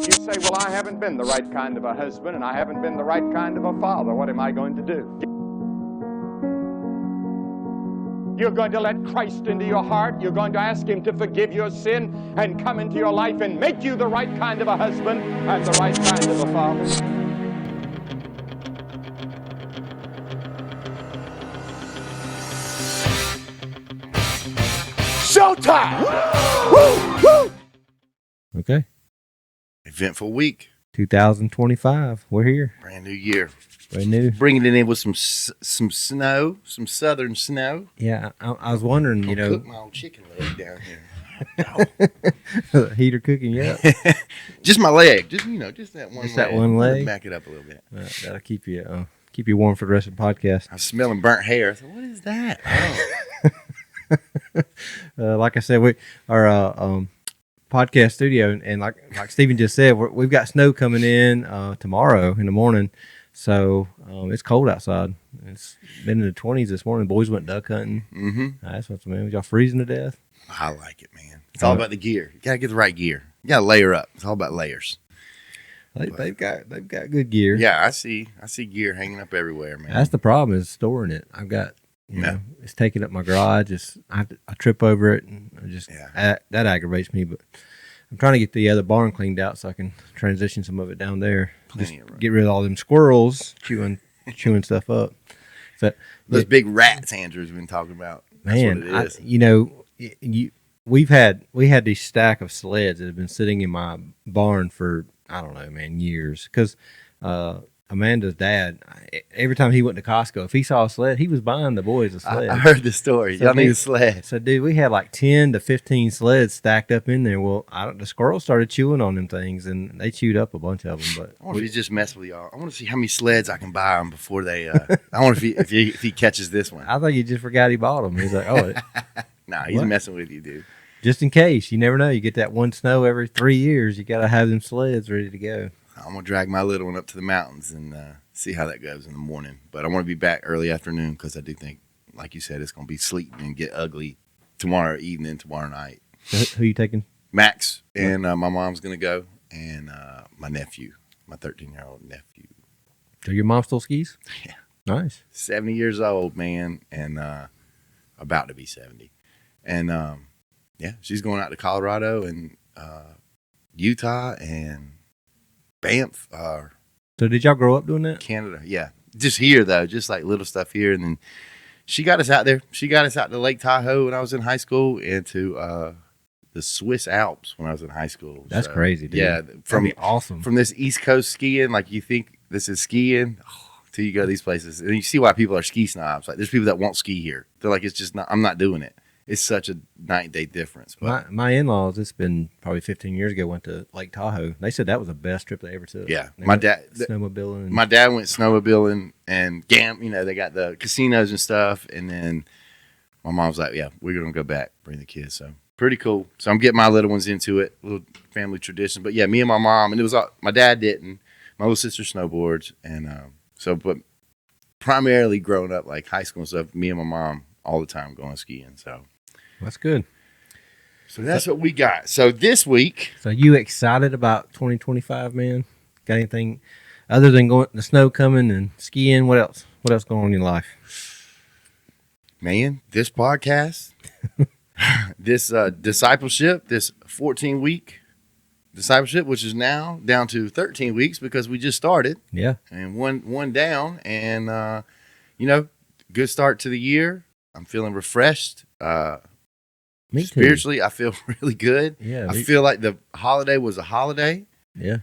You say, well, I haven't been the right kind of a husband and I haven't been the right kind of a father. What am I going to do? You're going to let Christ into your heart. You're going to ask him to forgive your sin and come into your life and make you the right kind of a husband and the right kind of a father. Showtime! Woo! Woo! Okay. Eventful week. 2025. We're here. Brand new year. Brand new. Bringing it in with some snow, some southern snow. Yeah, I was wondering, you know. Cook my old chicken leg down here. Heater cooking, yeah. Just my leg. Just that one Just leg. that one leg? Back it up a little bit. That'll keep you warm for the rest of the podcast. I was smelling burnt hair. I said, what is that? Oh. Like I said, our podcast studio, and like Stephen just said, we've got snow coming in tomorrow in the morning, so it's cold outside. It's been in the 20s this morning. Boys went duck hunting. Mm-hmm. That's what's, man. Y'all freezing to death? I like it, man. It's all about the gear. You gotta get the right gear. You gotta layer up. It's all about layers. They've got good gear. Yeah, I see gear hanging up everywhere, man. That's the problem, is storing it. I've got, you know, it's taking up my garage. I trip over it, and that aggravates me. But I'm trying to get the other barn cleaned out so I can transition some of it down there. Get rid of all them squirrels chewing stuff up. So, those big rats Andrew's been talking about. Man, that's what it is. We had these stack of sleds that have been sitting in my barn for, I don't know, man, years. Because Amanda's dad, every time he went to Costco, if he saw a sled, he was buying the boys a sled. I heard the story. So y'all need a sled. So, dude, we had like 10 to 15 sleds stacked up in there. Well, the squirrels started chewing on them things, and they chewed up a bunch of them. But I wonder if he just messed with y'all. I want to see how many sleds I can buy him before they. I wonder if he catches this one. I think he just forgot he bought them. He's like, oh. Nah, he's messing with you, dude. Just in case. You never know. You get that one snow every 3 years. You got to have them sleds ready to go. I'm going to drag my little one up to the mountains and see how that goes in the morning. But I want to be back early afternoon because I do think, like you said, it's going to be sleeting and get ugly tomorrow evening, tomorrow night. So who you taking? Max and my mom's going to go, and my nephew, my 13-year-old nephew. So your mom still skis? Yeah. Nice. 70 years old, man, and about to be 70. And, she's going out to Colorado and Utah and Banff. So did y'all grow up doing that? Canada, yeah. Just here, though, just like little stuff here. And then she got us out there. She got us out to Lake Tahoe when I was in high school and to the Swiss Alps when I was in high school. That's crazy, dude. Yeah. That'd be awesome. From this East Coast skiing, like you think this is skiing, till you go to these places. And you see why people are ski snobs. Like there's people that won't ski here. They're like, it's just not, I'm not doing it. It's such a night-day difference. But my in-laws, it's been probably 15 years ago, went to Lake Tahoe. They said that was the best trip they ever took. Yeah. My dad snowmobiling. My dad went snowmobiling and they got the casinos and stuff. And then my mom's like, yeah, we're going to go back, bring the kids. So pretty cool. So I'm getting my little ones into it, little family tradition. But yeah, me and my mom, and it was my dad didn't. My little sister snowboards. And but primarily growing up, like high school and stuff, me and my mom all the time going skiing. So that's good. So that's what we got. So this week. So you excited about 2025, man? Got anything other than the snow coming and skiing? What else? What else going on in your life? Man, this podcast, this discipleship, this 14-week discipleship, which is now down to 13 weeks because we just started. Yeah. And one down, and good start to the year. I'm feeling refreshed. Me too. Spiritually, I feel really good. Yeah. I feel like the holiday was a holiday. Yeah.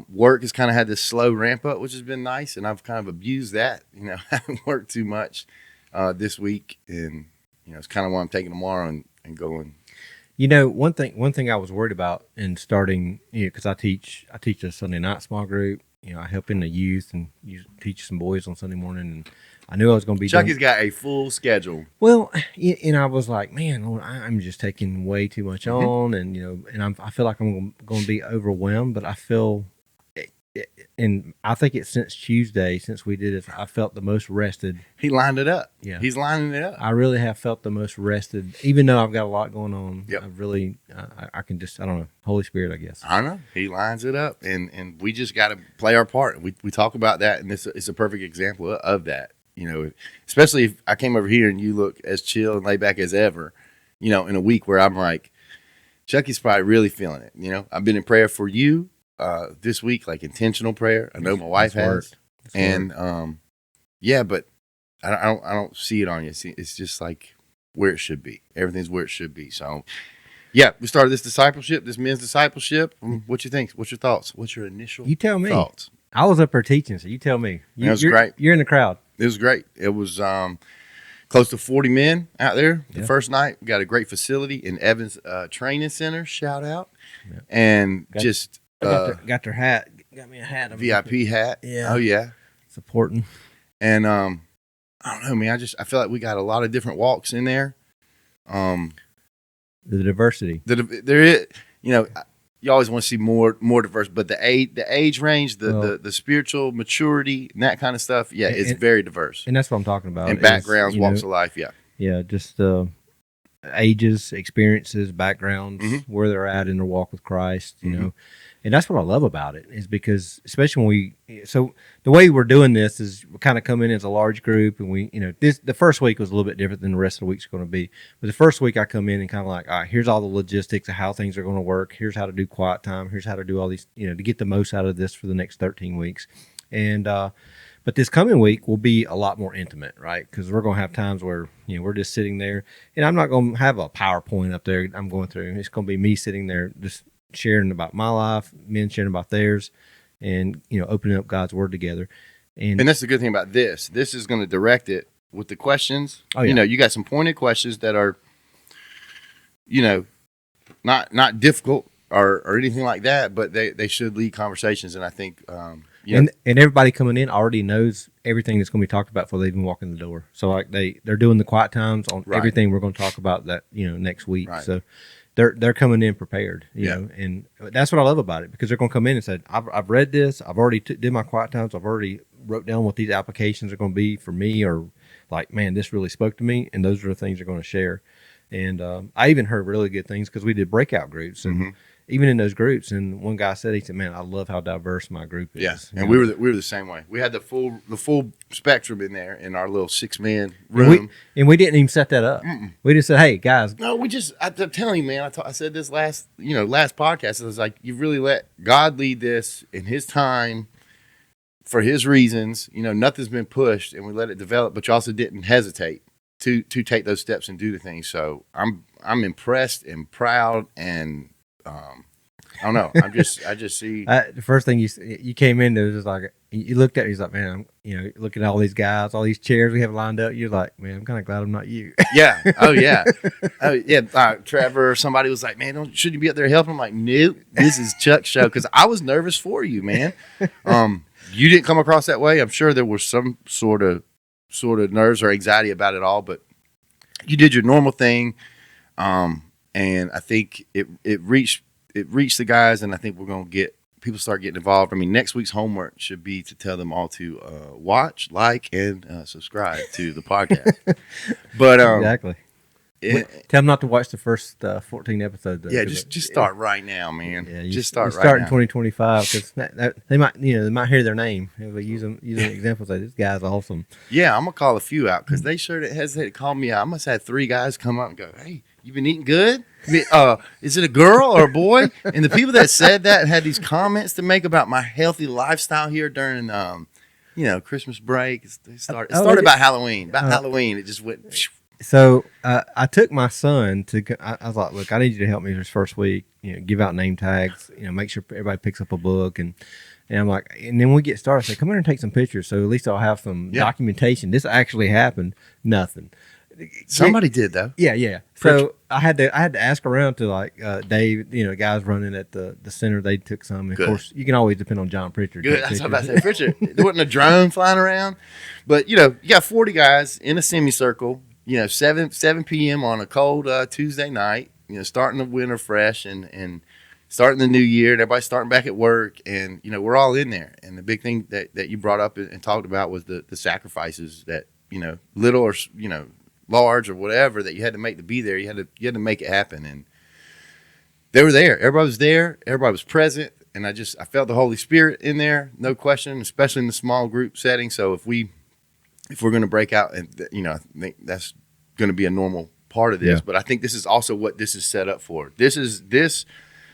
Work has kind of had this slow ramp up, which has been nice, and I've kind of abused that. I haven't worked too much this week, and it's kind of why I'm taking tomorrow and going. One thing I was worried about in starting, because I teach a Sunday night small group. I help in the youth and teach some boys on Sunday morning, and I knew I was going to be. Chucky's got a full schedule. Well, and I was like, man, Lord, I'm just taking way too much on, and I feel like I'm going to be overwhelmed. But I feel and I think it's since Tuesday, since we did it, I felt the most rested. He lined it up. Yeah. He's lining it up. I really have felt the most rested, even though I've got a lot going on. Yep. I really, I can just, I don't know, Holy Spirit, I guess. I know. He lines it up, and we just got to play our part. We talk about that, and this is a perfect example of that. You know, especially if I came over here and you look as chill and laid back as ever, you know, in a week where I'm like, Chucky's probably really feeling it. You know, I've been in prayer for you this week, like intentional prayer. I know my wife has. And yeah, but I don't see it on you. It's just like where it should be. Everything's where it should be. So yeah, we started this discipleship, this men's discipleship. What you think? What's your thoughts? What's your initial You tell me. thoughts? I was up there teaching, so you tell me. It was You're great. You're in the crowd. It was great. It was close to 40 men out there the Yeah. first night. We got a great facility in Evans Training Center. Shout out. Yeah. And Got- just Got their hat. Got me a hat. VIP hat. Yeah. Oh yeah. Supporting. And I don't know, man. I feel like we got a lot of different walks in there. The diversity. There is, you know, you always want to see more diverse, but the age range, the spiritual maturity, and that kind of stuff, yeah, it's very diverse. And that's what I'm talking about. And is, backgrounds, you know, walks of life, yeah. Yeah, just ages, experiences, backgrounds, where they're at in their walk with Christ, you know. And that's what I love about it, is because especially when so the way we're doing this is we kind of come in as a large group, and we, you know, the first week was a little bit different than the rest of the week's going to be. But the first week I come in and kind of like, all right, here's all the logistics of how things are going to work. Here's how to do quiet time. Here's how to do all these, you know, to get the most out of this for the next 13 weeks. And, but this coming week will be a lot more intimate, right? Because we're going to have times where, you know, we're just sitting there, and I'm not going to have a PowerPoint up there I'm going through. It's going to be me sitting there just sharing about my life, men sharing about theirs, and, you know, opening up God's word together. And that's the good thing about this. This is going to direct it with the questions. Oh, yeah. You know, you got some pointed questions that are, you know, not difficult or anything like that, but they should lead conversations. And I think, and everybody coming in already knows everything that's going to be talked about before they even walk in the door. So like they're doing the quiet times on Right. everything we're going to talk about that, you know, next week. Right. So they're coming in prepared, you Yeah. know, and that's what I love about it, because they're going to come in and say, I've read this. I've already did my quiet times. I've already wrote down what these applications are going to be for me, or like, man, this really spoke to me. And those are the things they're going to share. And I even heard really good things because we did breakout groups, and even in those groups, and one guy said, he said, man, I love how diverse my group is. yeah. You And know? we were the same way. We had the full spectrum in there in our little 6-man room. And we didn't even set that up. We just said, hey, guys. No, I'm telling you, man, I said this last podcast. It was like, you really let God lead this in his time for his reasons. You know, nothing's been pushed, and we let it develop, but you also didn't hesitate to take those steps and do the things. So I'm impressed and proud, and I don't know. I just see. The first thing you came in, there was just like, you looked at me, he's like, man, you know, look at all these guys, all these chairs we have lined up. You're like, man, I'm kind of glad I'm not you. Yeah. Oh yeah. Oh yeah. Trevor, somebody was like, man, shouldn't you be up there helping? I'm like, nope, this is Chuck's show, because I was nervous for you, man. You didn't come across that way. I'm sure there was some sort of nerves or anxiety about it all, but you did your normal thing. And I think it reached the guys, and I think we're going to get people start getting involved. I mean, next week's homework should be to tell them all to watch, like, and subscribe to the podcast. But Exactly. Tell them not to watch the first 14 episodes. Though, yeah, just start right now, man. Yeah, just start right start now. in 2025, because they might hear their name. If we use them examples, like, this guy's awesome. Yeah, I'm gonna call a few out, because they sure hesitate to call me out. I must have had 3 guys come up and go, "Hey, you been eating good? Is it a girl or a boy?" And the people that said that and had these comments to make about my healthy lifestyle here during Christmas break. It started about Halloween. Halloween, it just went. So I took my son to. I was like, look, I need you to help me this first week. You know, give out name tags. You know, make sure everybody picks up a book, and I'm like, and then we get started. I say, come here and take some pictures, so at least I'll have some documentation. This actually happened. Nothing. Somebody did though. Yeah. So I had to ask around to, like, Dave, you know, guys running at the center. They took some. And of course, you can always depend on John Pritchard. Good. That's what I was about to say. Pritchard. There wasn't a drone flying around, but you got 40 guys in a semicircle. 7 p.m. on a cold Tuesday night. Starting the winter fresh, and starting the new year, and everybody's starting back at work, and you know we're all in there. And the big thing that you brought up and talked about was the sacrifices that, you know, little or, you know, large or whatever, that you had to make to be there. You had to make it happen, and they were there. Everybody was there. Everybody was present, and I felt the Holy Spirit in there, no question, especially in the small group setting. So if we're going to break out, and you know, I think that's going to be a normal part of this. Yeah. But I think this is also what this is set up for. This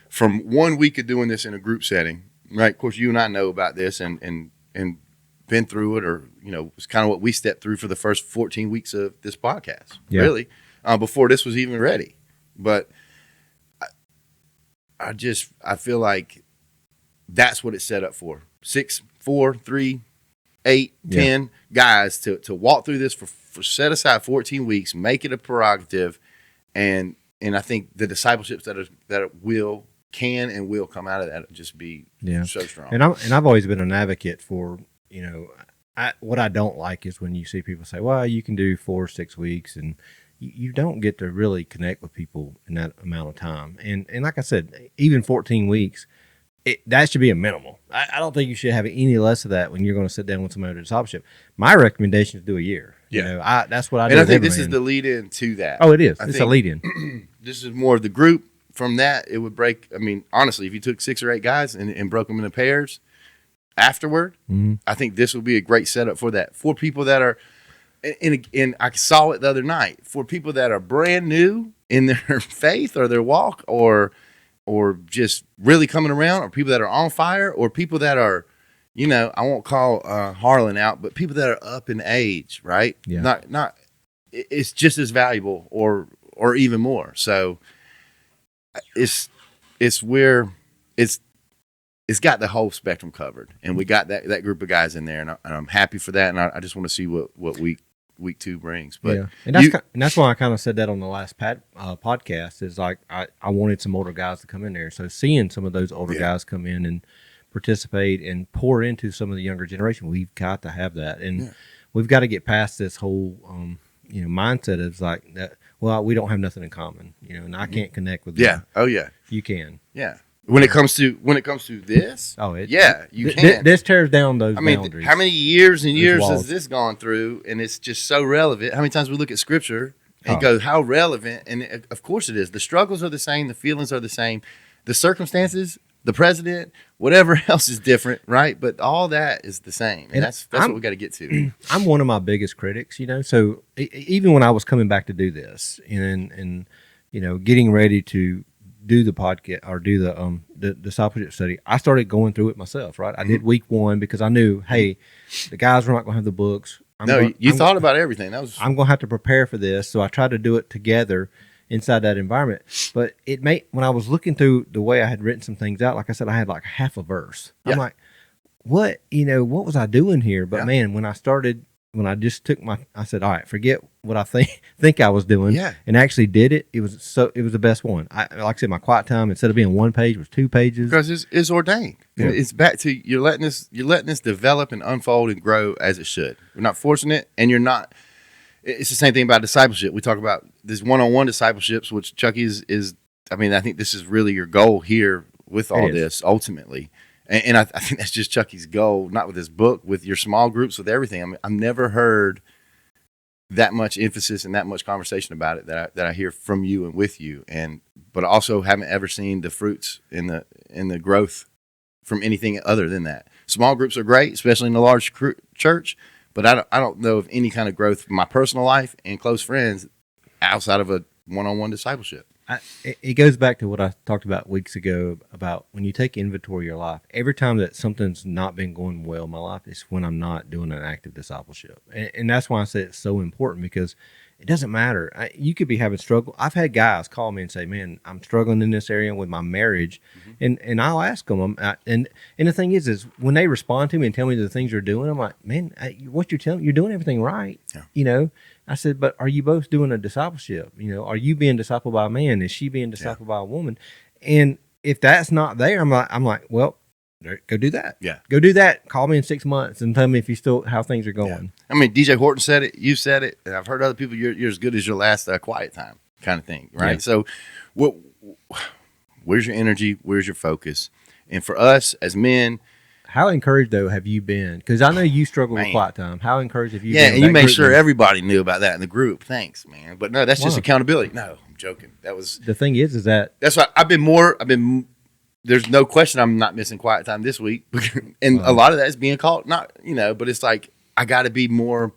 from 1 week of doing this in a group setting, right? Of course, you and I know about this and been through it, or, you know, it's kind of what we stepped through for the first 14 weeks of this podcast, really, before this was even ready. But I feel like that's what it's set up for. 6, 4, 3, 8, 10 guys to walk through this for set aside 14 weeks, make it a prerogative, and I think the discipleships that can and will come out of that will just be so strong. And I've always been an advocate for, you know, what I don't like is when you see people say, well, you can do 4 or 6 weeks, and you don't get to really connect with people in that amount of time. And like I said, even 14 weeks, that should be a minimal. I don't think you should have any less of that when you're going to sit down with somebody to discipleship. My recommendation is do a year. Yeah. You know, that's what I do. And I think this is the lead in to that. Oh, it is. It's a lead in. This is more of the group. From that, it would break. I mean, honestly, if you took 6 or 8 guys and broke them into pairs afterward, I think this would be a great setup for that. For people that are, and I saw it the other night, for people that are brand new in their faith or their walk, or just really coming around, or people that are on fire, or people that are, you know, I won't call Harlan out, but people that are up in age, right? Yeah. Not. It's just as valuable, or even more. So it's where it's got the whole spectrum covered, and we got that group of guys in there, and I'm happy for that. And I just want to see what week 2 brings. But and that's why I kind of said that on the last podcast, is like I wanted some older guys to come in there. So seeing some of those older guys come in and participate and pour into some of the younger generation, we've got to have that, and we've got to get past this whole you know, mindset of like that. Well, we don't have nothing in common, you know, and I can't connect with them. Yeah. Oh yeah. You can. Yeah. When it comes to this, you can. This tears down those boundaries. How many years and years has this gone through, and it's just so relevant? How many times we look at Scripture and go, how relevant? And of course it is. The struggles are the same. The feelings are the same. The circumstances, the president, whatever else is different, right? But all that is the same, and that's what we got to get to. I'm one of my biggest critics, you know. So even when I was coming back to do this, and you know, getting ready to do the podcast or do the discipleship study, I started going through it myself. Right, I did week 1 because I knew, hey, the guys were not going to have the books. You thought about everything. I'm going to have to prepare for this, so I tried to do it together inside that environment. But when I was looking through the way I had written some things out, like I said, I had like half a verse. Yeah. I'm like, what was I doing here? But man, when I just I said, all right, forget what I think I was doing, and actually did it. It was the best one. Like I said, my quiet time, instead of being 1 page, was 2 pages, because it's ordained. Yeah. It's back to you're letting this develop and unfold and grow as it should. We're not forcing it, and you're not. It's the same thing about discipleship. We talk about this one-on-one discipleships, which Chucky is. I mean, I think this is really your goal here with all this ultimately. And I think that's just Chucky's goal, not with his book, with your small groups, with everything. I mean, I've never heard that much emphasis and that much conversation about it that I hear from you and with you, but I also haven't ever seen the fruits in the growth from anything other than that. Small groups are great, especially in a large church, but I don't know of any kind of growth in my personal life and close friends outside of a one-on-one discipleship. It goes back to what I talked about weeks ago about when you take inventory of your life. Every time that something's not been going well in my life, it's when I'm not doing an active discipleship. And that's why I say it's so important, because it doesn't matter. You could be having struggle. I've had guys call me and say, man, I'm struggling in this area with my marriage. And I'll ask them. And the thing is when they respond to me and tell me the things they're doing, I'm like, man, what you're telling me, you're doing everything right. Yeah. You know, I said, but are you both doing a discipleship? You know, are you being discipled by a man? Is she being discipled by a woman? And if that's not there, I'm like, well, go do that. Yeah. Go do that. Call me in 6 months and tell me if you still, how things are going. Yeah. I mean, DJ Horton said it. You said it. And I've heard other people, you're as good as your last quiet time kind of thing. Right. Yeah. So Where's your energy? Where's your focus? And for us as men, How encouraged though have you been? Because I know you struggle with Man. quiet time. How encouraged have you yeah, been? and with you that made group sure then? everybody knew about that in the group. Thanks, man. But no, that's just Wow. accountability. No, I'm joking. The thing is that That's why there's no question I'm not missing quiet time this week. And a lot of that is being called, not, but it's like, I got to be more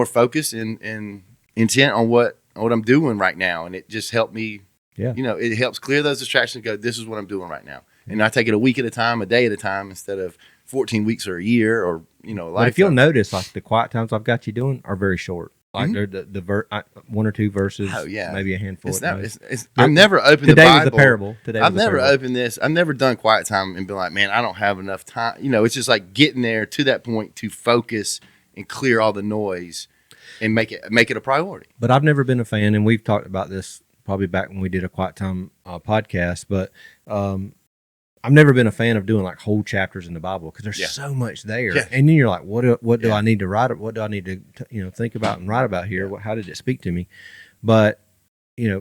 focused and intent on what I'm doing right now. And it just helped me, Yeah. it helps clear those distractions and go, this is what I'm doing right now. And I take it a week at a time, a day at a time, instead of 14 weeks or a year or, a But if you'll lifetime. notice, like the quiet times I've got you doing are very short. Like they're one or two verses, Oh, yeah. maybe a handful. It's at not, most. I've never opened the Today Bible. was the parable. Today I've was the never parable. opened this. I've never done quiet time and been like, man, I don't have enough time. It's just like getting there to that point to focus and clear all the noise and make it a priority. But I've never been a fan, and we've talked about this probably back when we did a quiet time podcast. But I've never been a fan of doing like whole chapters in the Bible because there's Yeah. so much there, Yeah. and then you're like, what do Yeah. I need to write? What do I need to think about and write about here? How did it speak to me? But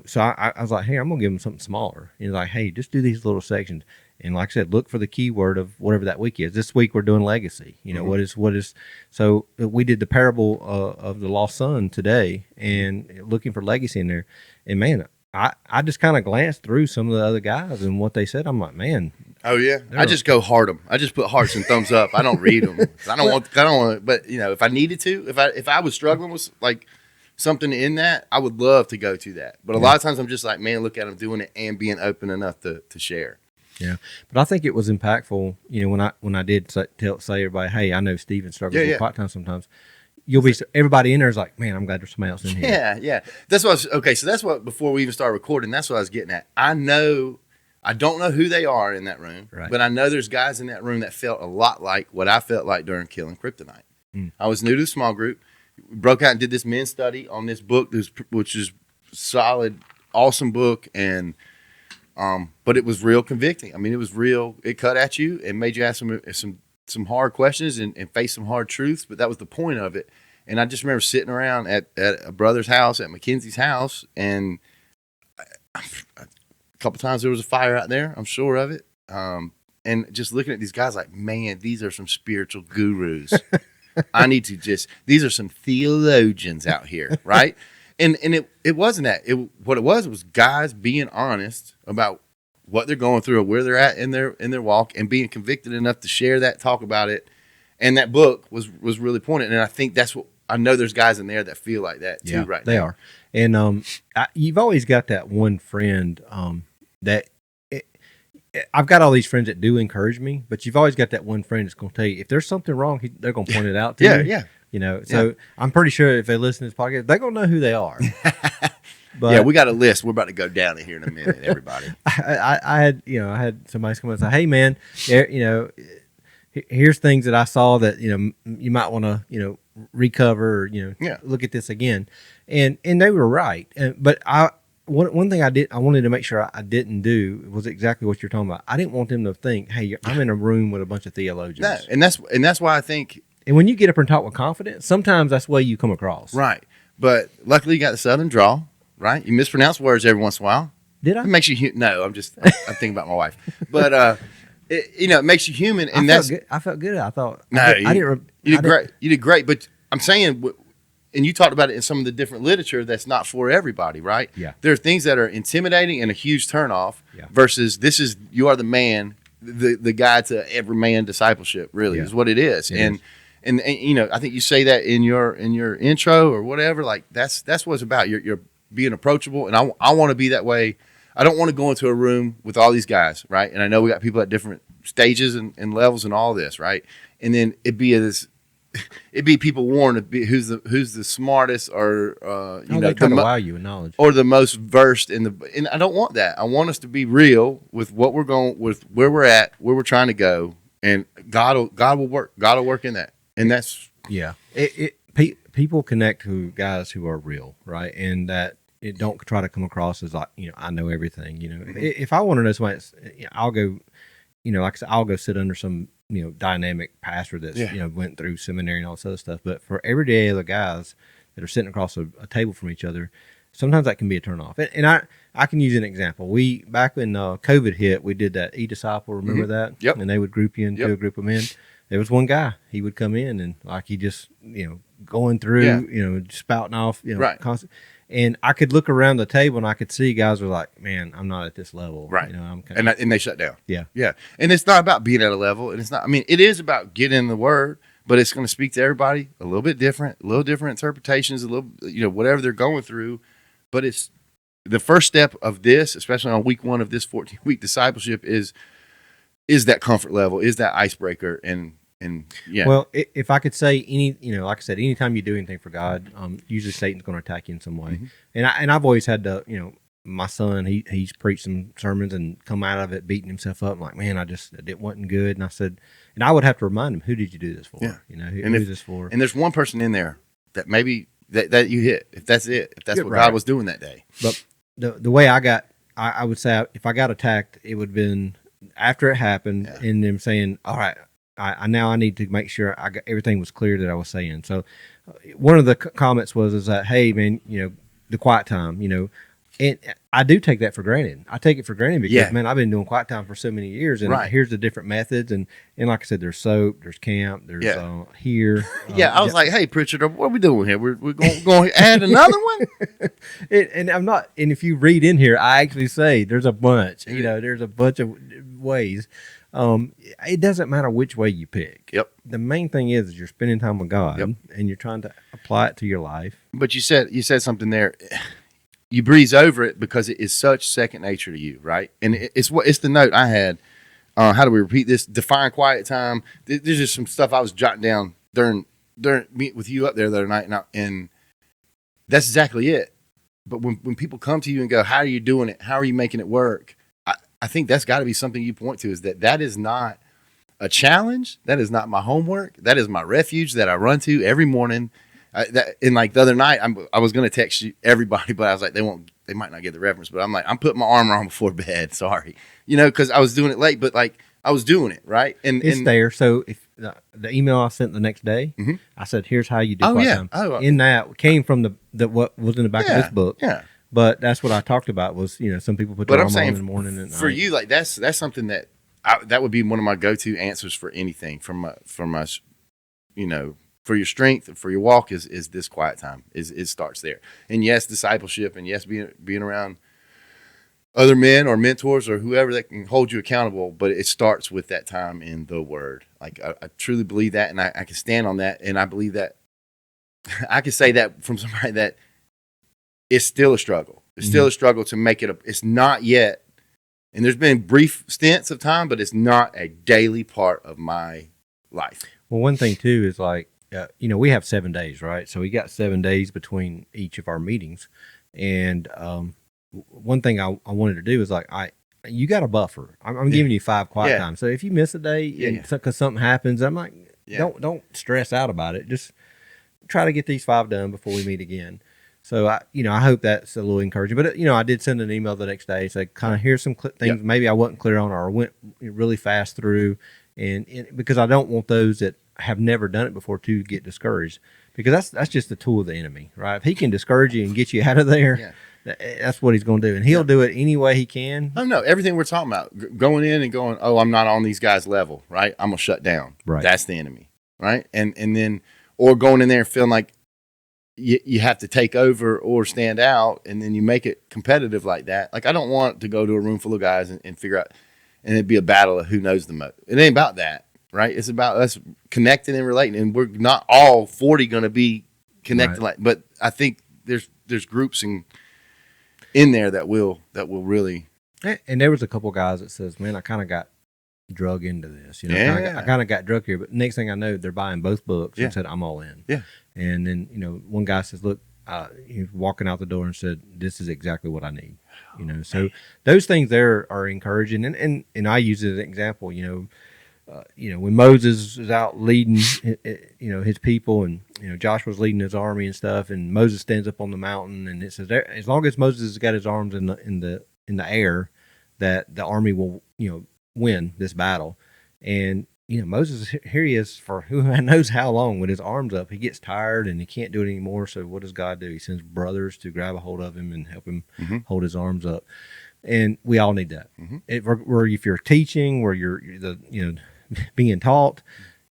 so I was like, hey, I'm gonna give them something smaller. Like, hey, just do these little sections. And like I said, look for the keyword of whatever that week is. This week we're doing legacy. What is so we did the parable of the lost son today, and looking for legacy in there. And man, I just kind of glanced through some of the other guys and what they said. I'm like, man, Oh yeah, I just go heart them. I just put hearts and thumbs up. I don't read them. I don't want. But if I needed to, if I was struggling with like something in that, I would love to go to that. But a lot of times I'm just like, man, look at them doing it and being open enough to share. yeah. But I think it was impactful. When I did say everybody, hey, I know Steven struggles with quiet time sometimes. Everybody in there is like, man, I'm glad there's somebody else in here. Yeah. That's what. So that's what. Before we even start recording, that's what I was getting at. I don't know who they are in that room, Right. but I know there's guys in that room that felt a lot like what I felt like during Killing Kryptonite. I was new to the small group. We broke out and did this men's study on this book, which is solid, awesome book, and but it was real convicting. I mean, it was real. It cut at you and made you ask some hard questions and face some hard truths. But that was the point of it. And I just remember sitting around at a brother's house, at Mackenzie's house, and a couple times there was a fire out there. I'm sure of it. And just looking at these guys like, man, these are some spiritual gurus. These are some theologians out here, right? And it wasn't that. What it was guys being honest about what they're going through or where they're at in their walk and being convicted enough to share that, talk about it. And that book was really pointed. And I think that's what I know. There's guys in there that feel like that too, right now. They are. And you've always got that one friend that I've got all these friends that do encourage me, but you've always got that one friend that's going to tell you if there's something wrong, they're going to point it out to you. Yeah. So I'm pretty sure if they listen to this podcast, they're going to know who they are. But Yeah, we got a list. We're about to go down it here in a minute, everybody. I had somebody come and say, hey man, here's things that I saw that, you might want to, recover or, look at this again. And they were right. But one thing I wanted to make sure I didn't do was exactly what you're talking about. I didn't want them to think, hey, I'm in a room with a bunch of theologians. No, and that's why I think. And when you get up and talk with confidence, sometimes that's the way you come across. Right. But luckily you got the Southern draw, right? You mispronounce words every once in a while. Did I? It makes you no, I'm thinking about my wife. But it makes you human, and I felt good. I thought you did great. You did great, but I'm saying, and you talked about it in some of the different literature that's not for everybody, right? Yeah. There are things that are intimidating and a huge turnoff versus you are the man, the guide to every man discipleship, really is what it is. And I think you say that in your intro or whatever, like that's what it's about. You're being approachable, and I want to be that way. I don't want to go into a room with all these guys, right? And I know we got people at different stages and levels and all this, right? And then it'd be people warned to be who's the smartest or they try to wow you with knowledge or the most versed and I don't want that. I want us to be real with what we're going with, where we're at, where we're trying to go, and God will work. God will work in that, and that's people connect to guys who are real, right? And that it don't try to come across as like I know everything. If I want to know somebody, I'll go. Like I said, I'll go sit under some dynamic pastor that's went through seminary and all this other stuff. But for everyday other guys that are sitting across a table from each other, sometimes that can be a turnoff. And I can use an example. We back when COVID hit, we did that e-disciple. Remember that? Yep. And they would group you into a group of men. There was one guy. He would come in and like he just going through spouting off Right. constant. And I could look around the table and I could see guys were like, man, I'm not at this level. Right. I'm And they shut down. Yeah. Yeah. And it's not about being at a level. And it's not, I mean, it is about getting in the word, but it's going to speak to everybody a little bit different, a little different interpretations, a little, whatever they're going through. But it's the first step of this, especially on week 1 of this 14-week discipleship is that comfort level, is that icebreaker. And yeah. Well, if I could say like I said, anytime you do anything for God, usually Satan's going to attack you in some way. Mm-hmm. And I've always had to, my son, he's preached some sermons and come out of it beating himself up. I'm like, man, it wasn't good. And I said, and I would have to remind him, who did you do this for? Yeah. Who's this for? And there's one person in there that maybe that you hit, if that's it, if that's what right. God was doing that day. But the way I would say if I got attacked, it would have been after it happened and them saying, all right, I now I need to make sure everything was clear that I was saying. So one of the comments was that, hey man, the quiet time, and I do take that for granted. I take it for granted because man, I've been doing quiet time for so many years, and here's the different methods, and like I said, there's soap, there's camp, there's here. I was like, hey Pritchard, what are we doing here? We're going to add another one. And I'm not. And if you read in here, I actually say there's a bunch. There's a bunch of ways. It doesn't matter which way you pick. Yep. The main thing is you're spending time with God, and you're trying to apply it to your life. But you said something there. You breeze over it because it is such second nature to you, right? And it's the note I had. How do we repeat this? Define quiet time. There's just some stuff I was jotting down during meet with you up there the other night, and that's exactly it. But when people come to you and go, "How are you doing it? How are you making it work?" I think that's got to be something you point to, is that is not a challenge. That is not my homework. That is my refuge that I run to every morning. And like the other night, I was going to text you everybody, but I was like, they might not get the reference, but I'm like, I'm putting my armor on before bed. Sorry. Cause I was doing it late, but like I was doing it. Right. And it's there. So if the email I sent the next day, I said, here's how you do quiet time. In that came from the what was in the back of this book. Yeah. But that's what I talked about was, some people put their armor on in the morning and for you, like that's something that that would be one of my go-to answers for anything from us, for your strength, for your walk is this quiet time. It starts there. And yes, discipleship, and yes, being around other men or mentors or whoever that can hold you accountable, but it starts with that time in the Word. Like I truly believe that, and I can stand on that, and I believe that I can say that from somebody that it's still a struggle. It's still a struggle to make it it's not yet, and there's been brief stints of time, but it's not a daily part of my life. Well, one thing too is like, we have 7 days, right? So we got 7 days between each of our meetings. And one thing I wanted to do is like, you got a buffer. I'm giving you 5 quiet times. So if you miss a day because something happens, I'm like, don't stress out about it. Just try to get these 5 done before we meet again. So I hope that's a little encouraging. But I did send an email the next day, say kind of here's some things maybe I wasn't clear on or went really fast through, and because I don't want those that have never done it before to get discouraged, because that's just the tool of the enemy, right? If he can discourage you and get you out of there, that's what he's going to do, and he'll do it any way he can. Oh no, everything we're talking about, going in and going, oh, I'm not on these guys' level, right? I'm gonna shut down. Right, that's the enemy, right? And then or going in there and feeling like you have to take over or stand out, and then you make it competitive like that. Like I don't want to go to a room full of guys and figure out, and it'd be a battle of who knows the most. It ain't about that. Right, it's about us connecting and relating, and we're not all 40 going to be connected. Right. But I think there's groups in there that will really. And there was a couple guys that says, "Man, I kind of got drug into this. I kind of got drug here." But next thing I know, they're buying both books and said, "I'm all in." Yeah. And then one guy says, "Look," he was walking out the door and said, "This is exactly what I need." So those things there are encouraging, and I use it as an example. When Moses is out leading, his people, and Joshua's leading his army and stuff, and Moses stands up on the mountain, and it says, as long as Moses has got his arms in the air, that the army will win this battle. And Moses, here he is for who knows how long with his arms up. He gets tired and he can't do it anymore. So what does God do? He sends brothers to grab a hold of him and help him hold his arms up. And we all need that. Where if you're teaching, where you're being taught,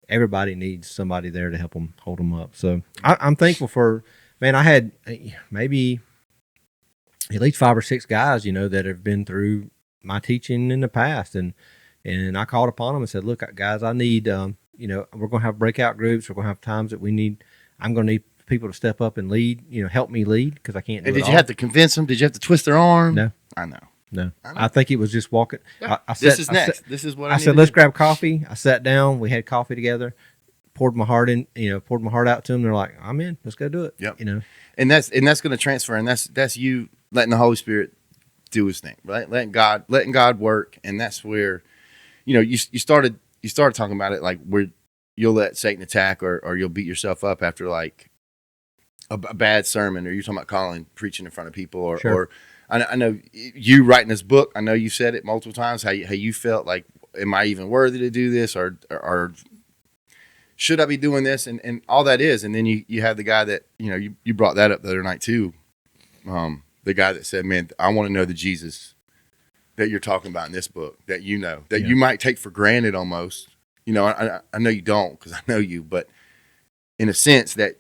everybody needs somebody there to help them hold them up. So I'm thankful for, man, I had maybe at least 5 or 6 guys, that have been through my teaching in the past. And I called upon them and said, look, guys, I need, we're going to have breakout groups. We're going to have times that I'm going to need people to step up and lead, help me lead because I can't do it. And did you have to convince them? Did you have to twist their arm? No. I know. No, I think it was just walking. Yeah. This is what I said. Let's grab coffee. I sat down. We had coffee together. Poured my heart out to them. They're like, I'm in. Let's go do it. Yep. And that's going to transfer. And that's you letting the Holy Spirit do His thing, right? Letting God work. And that's where, you started talking about it like where you'll let Satan attack or you'll beat yourself up after like a bad sermon, or you're talking about preaching in front of people, or I know you writing this book. I know you said it multiple times how you felt like, am I even worthy to do this, or should I be doing this, and all that is. And then you have the guy that you brought that up the other night too, the guy that said, man, I want to know the Jesus that you're talking about in this book that you might take for granted almost. I know you don't because I know you, but in a sense that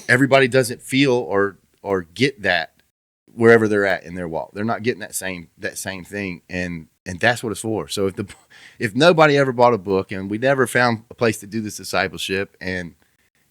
everybody doesn't feel or get that. Wherever they're at in their walk, they're not getting that same thing, and that's what it's for. So if nobody ever bought a book, and we never found a place to do this discipleship, and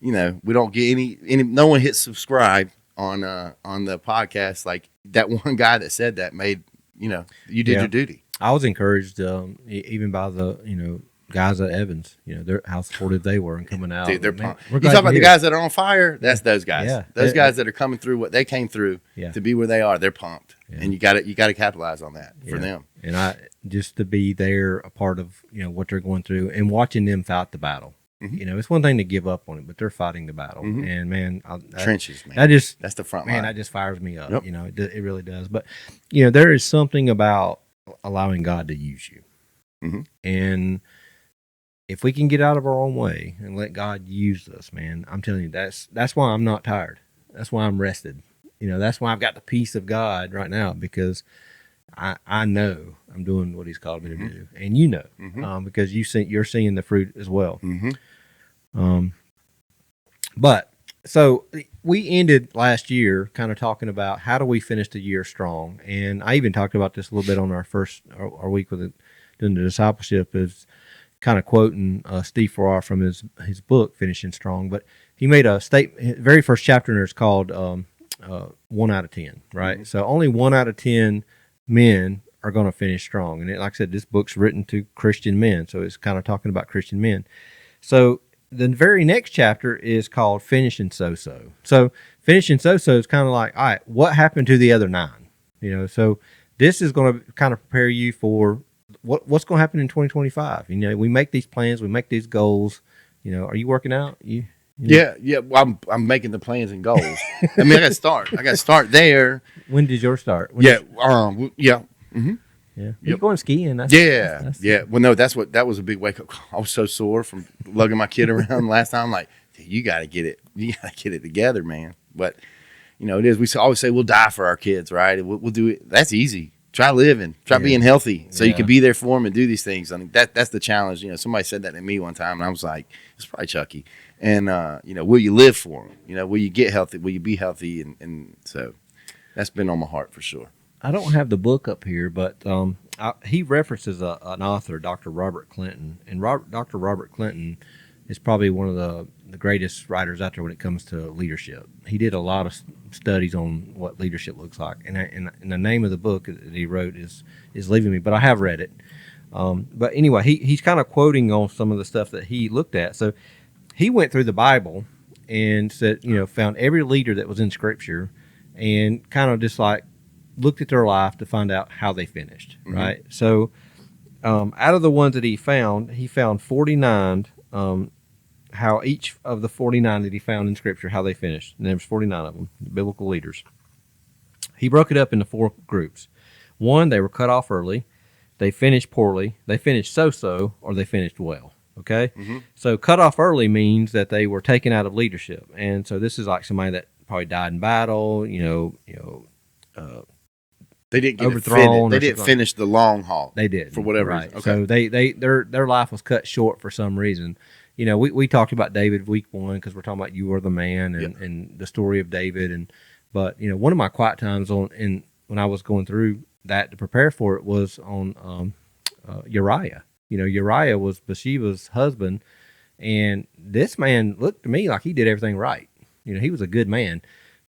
we don't get any no one hits subscribe on the podcast, like that one guy that said that made you did your duty. I was encouraged even by the guys at Evans, how supportive they were and coming out. Dude, they're pumped. You talk about the guys that are on fire, that's those guys. Yeah. Those guys that are coming through what they came through to be where they are, they're pumped. Yeah. And you got to capitalize on that for them. And I just to be there, a part of, what they're going through and watching them fight the battle. Mm-hmm. It's one thing to give up on it, but they're fighting the battle. Mm-hmm. And man, trenches, man. That's the front line. Man, that just fires me up. Yep. It really does. But there is something about allowing God to use you. Mm-hmm. And if we can get out of our own way and let God use us, man, I'm telling you, that's why I'm not tired. That's why I'm rested. That's why I've got the peace of God right now, because I know I'm doing what He's called me to do, and because you're seeing the fruit as well. Mm-hmm. But so we ended last year kind of talking about how do we finish the year strong, and I even talked about this a little bit on our week with doing the discipleship is. Kind of quoting Steve Farrar from his book Finishing Strong, but he made a statement. Very first chapter in there is called 1 out of 10, right? Mm-hmm. So only 1 out of 10 men are going to finish strong, and like I said, this book's written to Christian men, so it's kind of talking about Christian men. So the very next chapter is called Finishing So-So. So Finishing So-So is kind of like, all right, what happened to the other 9? So this is going to kind of prepare you for what's going to happen in 2025. We make these plans, we make these goals. Are you working out? Yeah. Well, I'm making the plans and goals. I mean, I got to start there. When did yours start? Yeah. Mm-hmm. Yeah. You're going skiing. That's Well, no, that was a big wake up call. I was so sore from lugging my kid around last time. I'm like, you got to get it. You got to get it together, man. But it is. We always say we'll die for our kids, right? We'll do it. That's easy. Try living, being healthy so you can be there for them and do these things. I think that's the challenge. Somebody said that to me one time and I was like, it's probably Chucky. And, will you live for them? Will you get healthy? Will you be healthy? And so that's been on my heart for sure. I don't have the book up here, but he references an author, Dr. Robert Clinton. And Dr. Robert Clinton is probably one of the greatest writers out there when it comes to leadership. He did a lot of studies on what leadership looks like, and the name of the book that he wrote is leaving me, but I have read it. But anyway, he's kind of quoting on some of the stuff that he looked at. So he went through the Bible and said, found every leader that was in Scripture, and kind of just like looked at their life to find out how they finished. Mm-hmm. Right. So out of the ones that he found 49. How each of the 49 that he found in Scripture, how they finished. And there was 49 of them, biblical leaders. He broke it up into 4 groups. 1, they were cut off early. They finished poorly. They finished so-so, or they finished well. Okay. So cut off early means that they were taken out of leadership. And so this is like somebody that probably died in battle, They didn't get overthrown. They didn't finish the long haul. They did for whatever right. reason. Okay. So their life was cut short for some reason. We talked about David week 1 because we're talking about you are the man and the story of David. But one of my quiet times when I was going through that to prepare for it was on Uriah. Uriah was Bathsheba's husband, and this man looked to me like he did everything right. He was a good man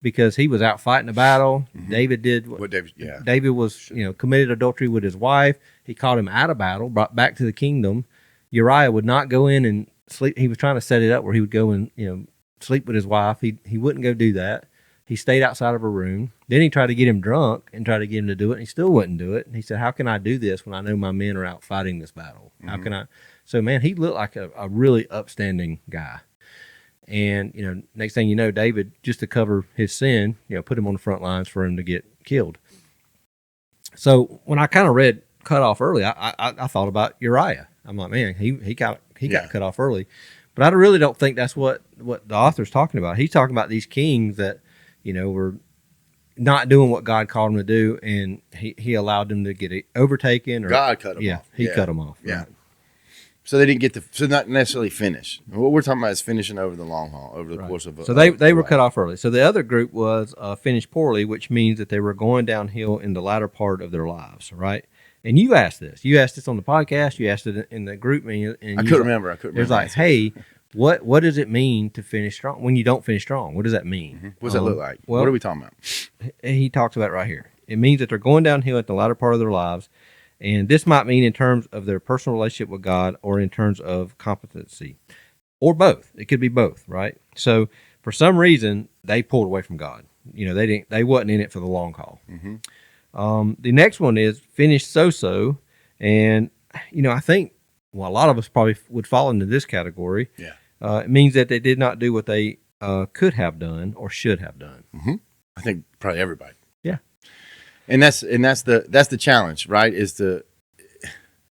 because he was out fighting a battle. David did what David, David was, committed adultery with his wife. He caught him out of battle, brought back to the kingdom. Uriah would not go in and sleep. He was trying to set it up where he would go and, sleep with his wife. He wouldn't go do that. He stayed outside of a room. Then he tried to get him drunk and tried to get him to do it, and he still wouldn't do it. And he said, how can I do this when I know my men are out fighting this battle? How can I? So, man, he looked like a really upstanding guy. And, next thing you know, David, just to cover his sin, put him on the front lines for him to get killed. So when I kind of read cut off early, I thought about Uriah. I'm like, man, he got cut off early. But I really don't think that's what the author's talking about. He's talking about these kings that, were not doing what God called them to do, and he allowed them to get it overtaken. Or God cut them off. He cut them off. Yeah. Right. So they didn't get so not necessarily finish. What we're talking about is finishing over the long haul, over the course of. So they were cut off early. So the other group was finished poorly, which means that they were going downhill in the latter part of their lives, right? And you asked this. You asked this on the podcast. You asked it in the group meeting. And I couldn't remember. It was like, hey, what does it mean to finish strong? When you don't finish strong, what does that mean? What does that look like? Well, what are we talking about? He talks about it right here. It means that they're going downhill at the latter part of their lives. And this might mean in terms of their personal relationship with God or in terms of competency or both. It could be both, right? So for some reason, they pulled away from God. They wasn't in it for the long haul. The next one is finish so-so. And, I think, a lot of us probably would fall into this category. Yeah. It means that they did not do what they could have done or should have done. I think probably everybody. Yeah. And that's the challenge, right?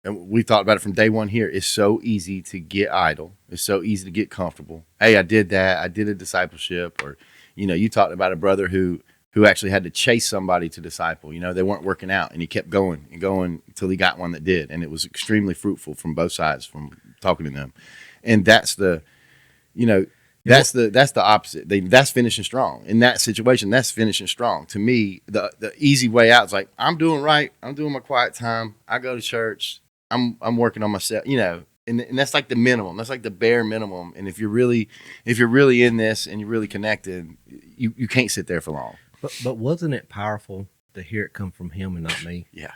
And we thought about it from day one here. It's so easy to get idle. It's so easy to get comfortable. Hey, I did that. I did a discipleship, or you talked about a brother who actually had to chase somebody to disciple. They weren't working out, and he kept going and going until he got one that did, and it was extremely fruitful from both sides from talking to them. And that's the opposite. That's finishing strong. In that situation, that's finishing strong. To me, the easy way out is like, I'm doing right. I'm doing my quiet time. I go to church. I'm working on myself. And that's like the minimum. That's like the bare minimum. And if you're really in this and you're really connected, you can't sit there for long. But wasn't it powerful to hear it come from him and not me? Yeah.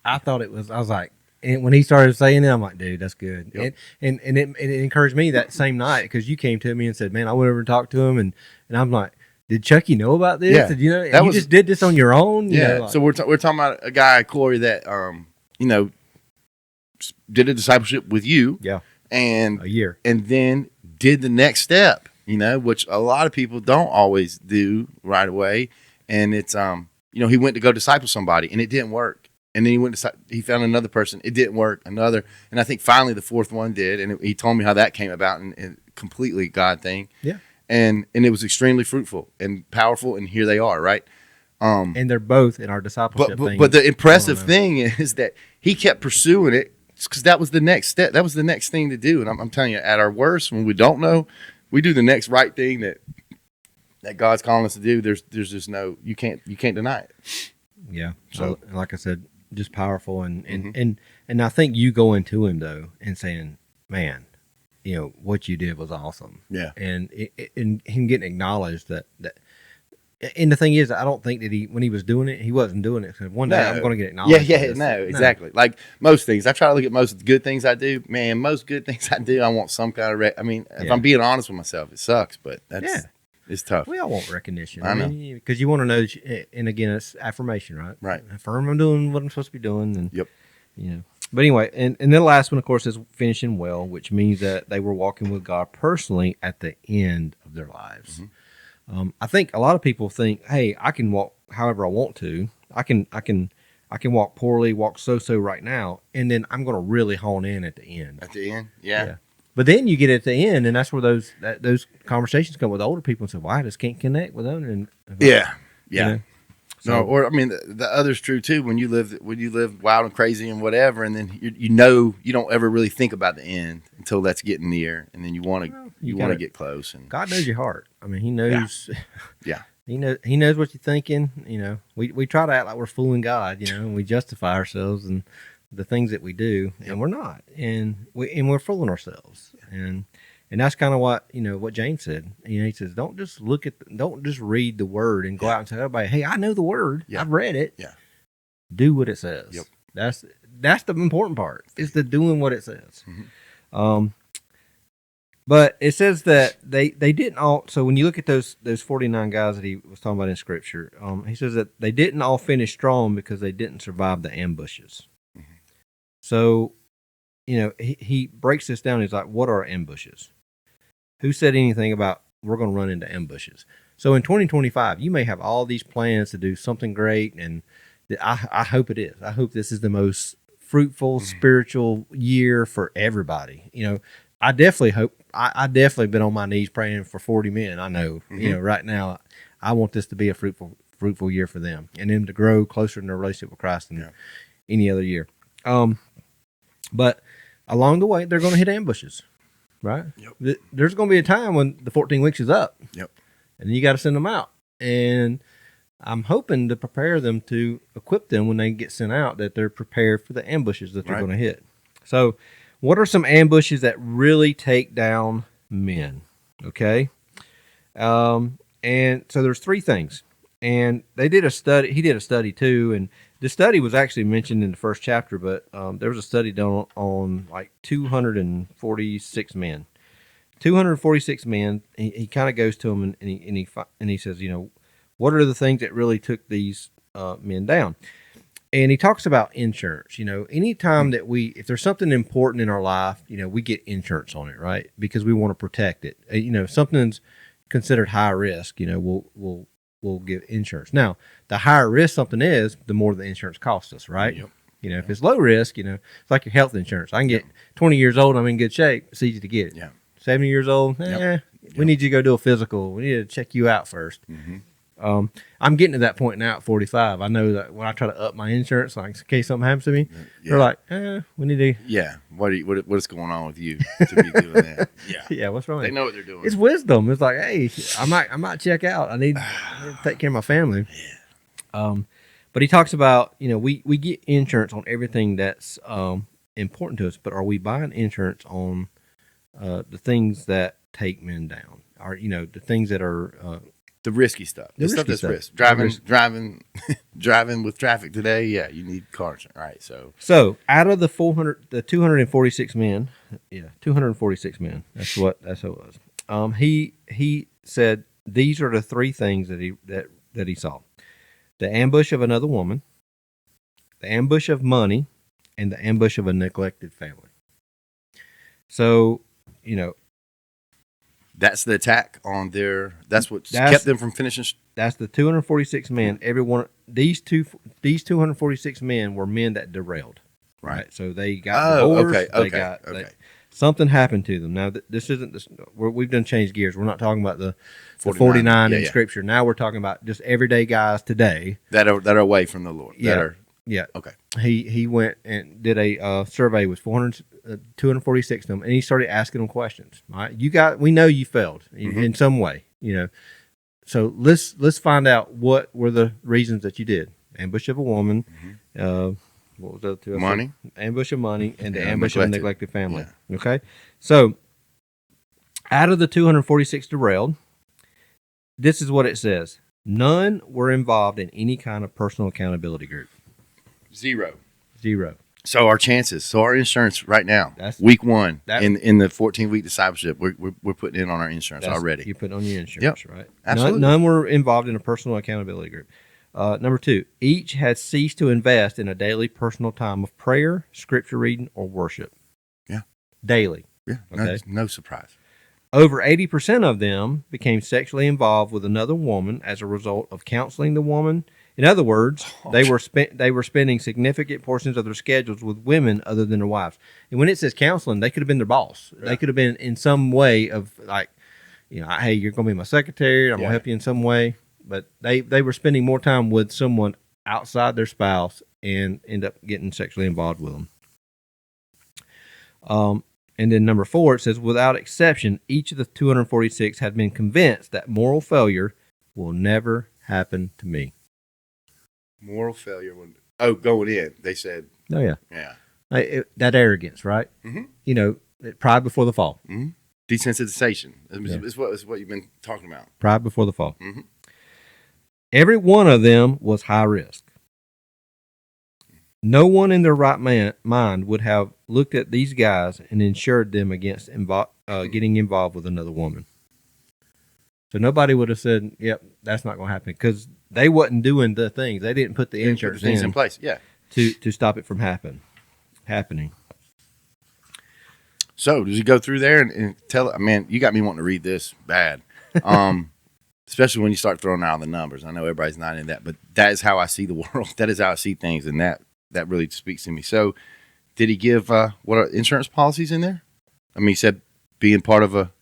I thought it was. I was like, and when he started saying it, I'm like, dude, that's good. Yep. And it encouraged me that same night because you came to me and said, man, I went over and talked to him, and I'm like, did Chucky know about this? Yeah. Did you just did this on your own? Yeah. So we're talking about a guy, Corey, that did a discipleship with you. Yeah. And a year, and then did the next step. Which a lot of people don't always do right away. And it's he went to go disciple somebody and it didn't work. And then he found another person. It didn't work. Another. And I think finally the fourth one did. And he told me how that came about, and completely God thing. Yeah. And it was extremely fruitful and powerful. And here they are, right? And they're both in our discipleship thing. But the impressive thing is that he kept pursuing it because that was the next step. That was the next thing to do. And I'm telling you, at our worst, when we don't know, we do the next right thing that God's calling us to do. There's just no, you can't deny it. Yeah. So like I said, just powerful. And I think you going to him though and saying, man, what you did was awesome. Yeah. And and him getting acknowledged that, and the thing is, I don't think that when he was doing it, he wasn't doing it. So one day I'm going to get acknowledged. Yeah, exactly. Like most things, I try to look at most of the good things I do. Man, most good things I do, I want some kind of. If I'm being honest with myself, it sucks, but it's tough. We all want recognition. I know, because you want to know. That and again, it's affirmation, right? Right. Affirm I'm doing what I'm supposed to be doing. And, yep. But anyway, and then the last one, of course, is finishing well, which means that they were walking with God personally at the end of their lives. I think a lot of people think, hey, I can walk however I want to. I can walk poorly, walk so right now, and then I'm going to really hone in at the end. At the end, yeah. But then you get at the end, and that's where those conversations come with older people and say, "Well, I just can't connect with them." And Yeah. you know? No, or I mean, the other's true too. When you live wild and crazy and whatever, and then you don't ever really think about the end until that's getting near, and then you want to get close. And God knows your heart. I mean, He knows. Yeah. He knows what you're thinking. You know, we try to act like we're fooling God. You know, and we justify ourselves and the things that we do, and we're not, and we're fooling ourselves. And that's kind of what James said. You know, he says, don't just read the word and go out and tell everybody, hey, I know the word. Yeah. I've read it. Yeah. Do what it says. Yep. That's the important part, is the doing what it says. Mm-hmm. But it says that they didn't all. So when you look at those 49 guys that he was talking about in Scripture, he says that they didn't all finish strong because they didn't survive the ambushes. Mm-hmm. So, you know, he breaks this down. He's like, what are ambushes? Who said anything about we're going to run into ambushes? So in 2025, you may have all these plans to do something great, and I hope it is. I hope this is the most fruitful spiritual year for everybody. You know, I definitely hope. I definitely been on my knees praying for 40 men. I know, you know, right now, I want this to be a fruitful year for them, and them to grow closer in their relationship with Christ than any other year. But along the way, they're going to hit ambushes, right? Yep. There's going to be a time when the 14 weeks is up. Yep. And you got to send them out. And I'm hoping to prepare them, to equip them when they get sent out, that they're prepared for the ambushes that they're going to hit. So what are some ambushes that really take down men? Okay. And so there's three things. And they did a study. He did a study too. And the study was actually mentioned in the first chapter, but there was a study done on like 246 men. 246 men. He kind of goes to them and he says, you know, what are the things that really took these men down? And he talks about insurance. You know, anytime that if there's something important in our life, you know, we get insurance on it, right? Because we want to protect it. You know, if something's considered high risk, you know, we'll give insurance. Now, the higher risk something is, the more the insurance costs us, right? Yep. You know, if it's low risk, you know, it's like your health insurance. I can get 20 years old, I'm in good shape. It's easy to get it. Yeah. 70 years old, we need you to go do a physical. We need to check you out first. Mm-hmm. I'm getting to that point now at 45. I know that when I try to up my insurance, like in case something happens to me, they're like, we need to. Yeah. What is going on with you to be doing that? Yeah. Yeah. What's wrong? They know what they're doing. It's wisdom. It's like, hey, I might check out. I need to take care of my family. Yeah. But he talks about, you know, we get insurance on everything that's important to us, but are we buying insurance on the things that take men down? Are, you know, the things that are the risky stuff. The stuff that's risk. Driving with traffic today, you need car insurance, right? So out of the 246 men, 246 men. That's how it was. He said these are the three things that he saw: the ambush of another woman, the ambush of money, and the ambush of a neglected family. So, you know, that's the attack on that's what kept them from finishing. That's the 246 men. Everyone, these 246 men were men that derailed. Right. So they got divorced. Okay. Something happened to them. Now, this isn't this. We've done changed gears. We're not talking about the 49 in Scripture. Now we're talking about just everyday guys today that are away from the Lord. Yeah. Okay. He went and did a survey with 246 of them, and he started asking them questions. All right, we know you failed in some way, you know. So let's find out what were the reasons that you did. Ambush of a woman. What was the other two? Money. Ambush of money, and the ambush of a neglected family. Yeah. Okay. So out of the 246 derailed, this is what it says: none were involved in any kind of personal accountability group. Zero. So our insurance right now, week one in the 14-week discipleship, we're putting in on our insurance already. You put on your insurance, right? Absolutely. None were involved in a personal accountability group. Number two, each had ceased to invest in a daily personal time of prayer, scripture reading, or worship. Yeah. Daily. Yeah. Okay. No surprise. Over 80% of them became sexually involved with another woman as a result of counseling the woman In other words, they were spending significant portions of their schedules with women other than their wives. And when it says counseling, they could have been their boss. Yeah. They could have been in some way of like, hey, you're going to be my secretary. I'm going to help you in some way. But they were spending more time with someone outside their spouse and end up getting sexually involved with them. And then number 4, it says, without exception, each of the 246 had been convinced that moral failure will never happen to me. Moral failure. Going in, they said. Oh, yeah. Yeah. That arrogance, right? Mm-hmm. Pride before the fall. Mm-hmm. Desensitization is what you've been talking about. Pride before the fall. Mm-hmm. Every one of them was high risk. No one in their right mind would have looked at these guys and insured them against getting involved with another woman. So nobody would have said, yep, that's not going to happen, because they wasn't doing the things. They didn't put the insurance things in place, yeah, to stop it from happening. So does he go through there and tell? Man, you got me wanting to read this bad, especially when you start throwing out the numbers. I know everybody's not in that, but that is how I see the world. That is how I see things, and that really speaks to me. So, did he give what are insurance policies in there? I mean, he said being part of a.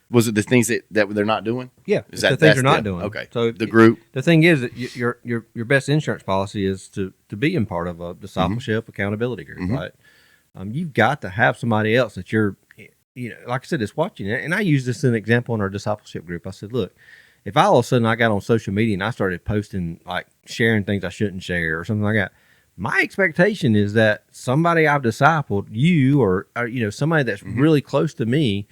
Was it the things that they're not doing? Yeah, the things they're not doing. Okay, so the group. The thing is that your best insurance policy is to be in part of a discipleship accountability group, right? You've got to have somebody else that you're, like I said, is watching it. And I use this as an example in our discipleship group. I said, look, if all of a sudden I got on social media and I started posting, like sharing things I shouldn't share or something like that, my expectation is that somebody I've discipled, you or somebody that's really close to me.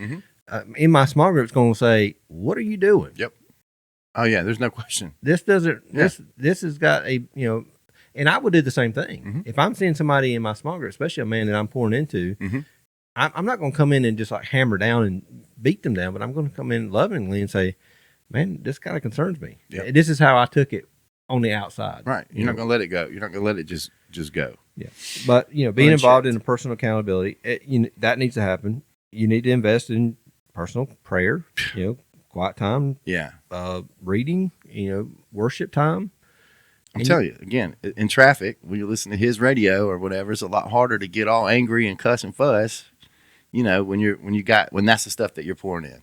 In my small group is going to say, what are you doing? Yep. Oh yeah. There's no question. This doesn't, this has got a, and I would do the same thing. If I'm seeing somebody in my small group, especially a man that I'm pouring into, I'm not going to come in and just like hammer down and beat them down, but I'm going to come in lovingly and say, man, this kind of concerns me. Yep. This is how I took it on the outside. Right. You're not going to let it go. You're not going to let it just go. Yeah. But, being involved in a personal accountability, that needs to happen. You need to invest in personal prayer, quiet time, reading, worship time. I'm telling you, again, in traffic, when you listen to his radio or whatever, it's a lot harder to get all angry and cuss and fuss. When that's the stuff that you're pouring in.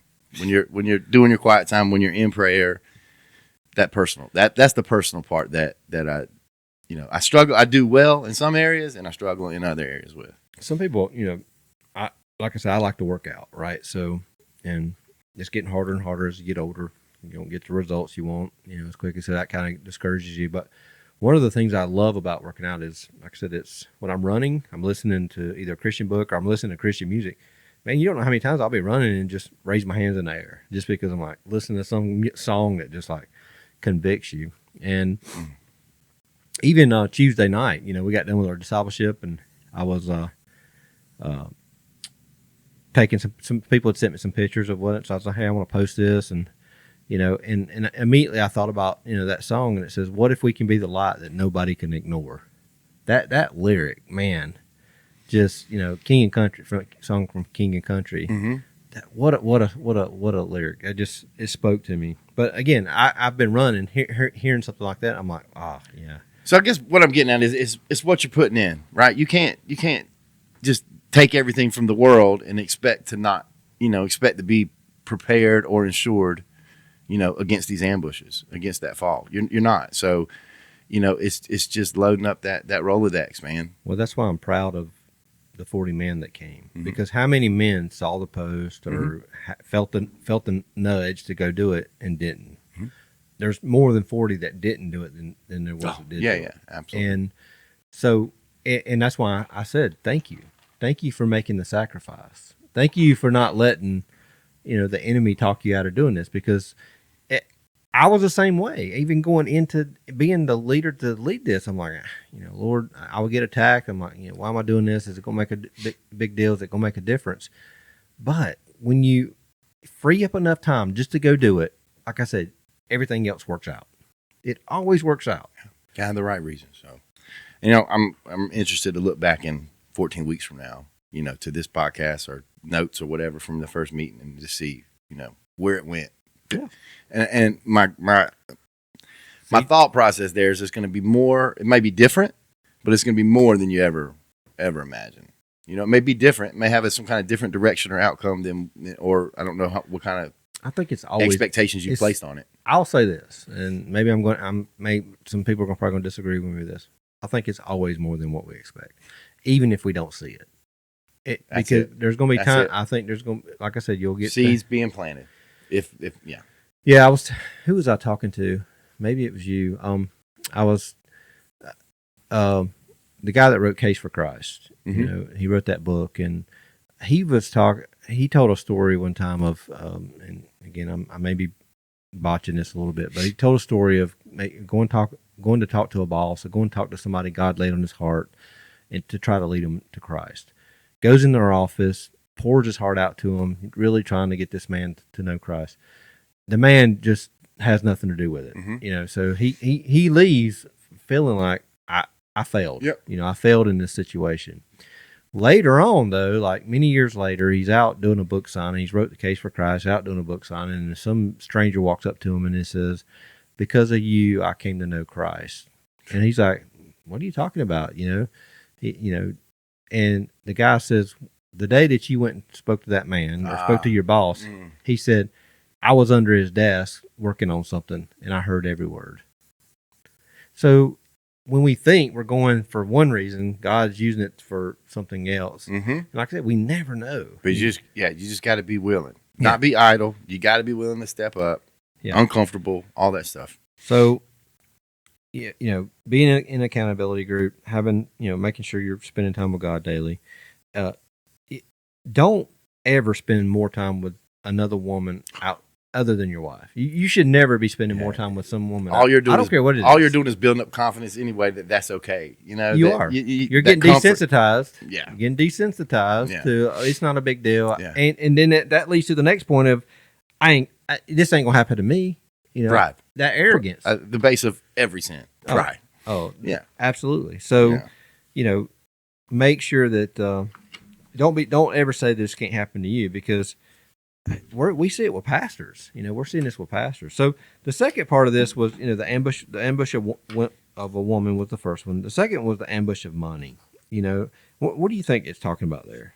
When you're doing your quiet time, when you're in prayer, that's the personal part that I struggle. I do well in some areas and I struggle in other areas with. Some people, like I said, I like to work out, right? So, and it's getting harder and harder as you get older. You don't get the results you want, as quick as that kind of discourages you. But one of the things I love about working out is, like I said, it's when I'm running, I'm listening to either a Christian book or I'm listening to Christian music. Man, you don't know how many times I'll be running and just raise my hands in the air just because I'm like listening to some song that just like convicts you. And even Tuesday night, we got done with our discipleship and I was taking some people had sent me some pictures of what, so I was like, hey, I want to post this, and and immediately I thought about that song, and it says, what if we can be the light that nobody can ignore? That lyric, man, just King and Country, song from King and Country. What a lyric! It spoke to me. But again, I've been running, hearing something like that, I'm like, yeah. So I guess what I'm getting at is what you're putting in, right? You can't just take everything from the world and expect to be prepared or insured, against these ambushes, against that fall. You're not. So, it's just loading up that Rolodex, man. Well, that's why I'm proud of the 40 men that came, because how many men saw the post or felt the nudge to go do it and didn't? There's more than 40 that didn't do it than there was that did. Yeah, absolutely. And so, and that's why I said thank you. Thank you for making the sacrifice. Thank you for not letting, the enemy talk you out of doing this, because I was the same way. Even going into being the leader to lead this, I'm like, Lord, I would get attacked. I'm like, why am I doing this? Is it going to make a big deal? Is it going to make a difference? But when you free up enough time just to go do it, like I said, everything else works out. It always works out. Got the right reason. So, I'm interested to look back in 14 weeks from now, to this podcast or notes or whatever from the first meeting and just see, where it went. Yeah. And my my thought process there is it's going to be more. It may be different, but it's going to be more than you ever imagine. It may be different. It may have some kind of different direction or outcome or I don't know what kind of. I think it's always expectations you placed on it. I'll say this, and maybe some people are probably going to disagree with me with this. I think it's always more than what we expect, even if we don't see it. Because there's going to be time. I think there's going to, like I said, you'll get seeds being planted. Yeah. Who was I talking to? Maybe it was you. I was, the guy that wrote Case for Christ. Mm-hmm. He wrote that book, and he told a story one time of, and again, I may be botching this a little bit, but he told a story of going to talk to a boss, or going to talk to somebody God laid on his heart, and to try to lead them to Christ. Goes in their office, pours his heart out to him, really trying to get this man to know Christ. The man just has nothing to do with it, mm-hmm. So he leaves feeling like I failed. Yep. I failed in this situation. Later on, though, like many years later, he's out doing a book signing. He's wrote the Case for Christ, out doing a book signing, and some stranger walks up to him and he says, "Because of you, I came to know Christ." And he's like, "What are you talking about?" And the guy says, "The day that you went and spoke to that man, or spoke to your boss," he said, "I was under his desk working on something, and I heard every word." So when we think we're going for one reason, God's using it for something else. Mm-hmm. And like I said, we never know. But you just got to be willing, not be idle. You got to be willing to step up. Yeah. Uncomfortable, all that stuff. So, being in an accountability group, having, making sure you're spending time with God daily. Don't ever spend more time with another woman out other than your wife. You should never be spending more time with some woman. You're doing, I don't care what it is. All you're doing is building up confidence anyway that's okay. You are. You're getting desensitized. Yeah. You're getting desensitized to it's not a big deal. Yeah. And then that leads to the next point of this ain't gonna happen to me. Right. That arrogance. The base of every sin. Pride. Oh, yeah. Absolutely. So, make sure that don't ever say this can't happen to you, because we see it with pastors. We're seeing this with pastors. So the second part of this was, the ambush of a woman was the first one. The second was the ambush of money. What do you think it's talking about there?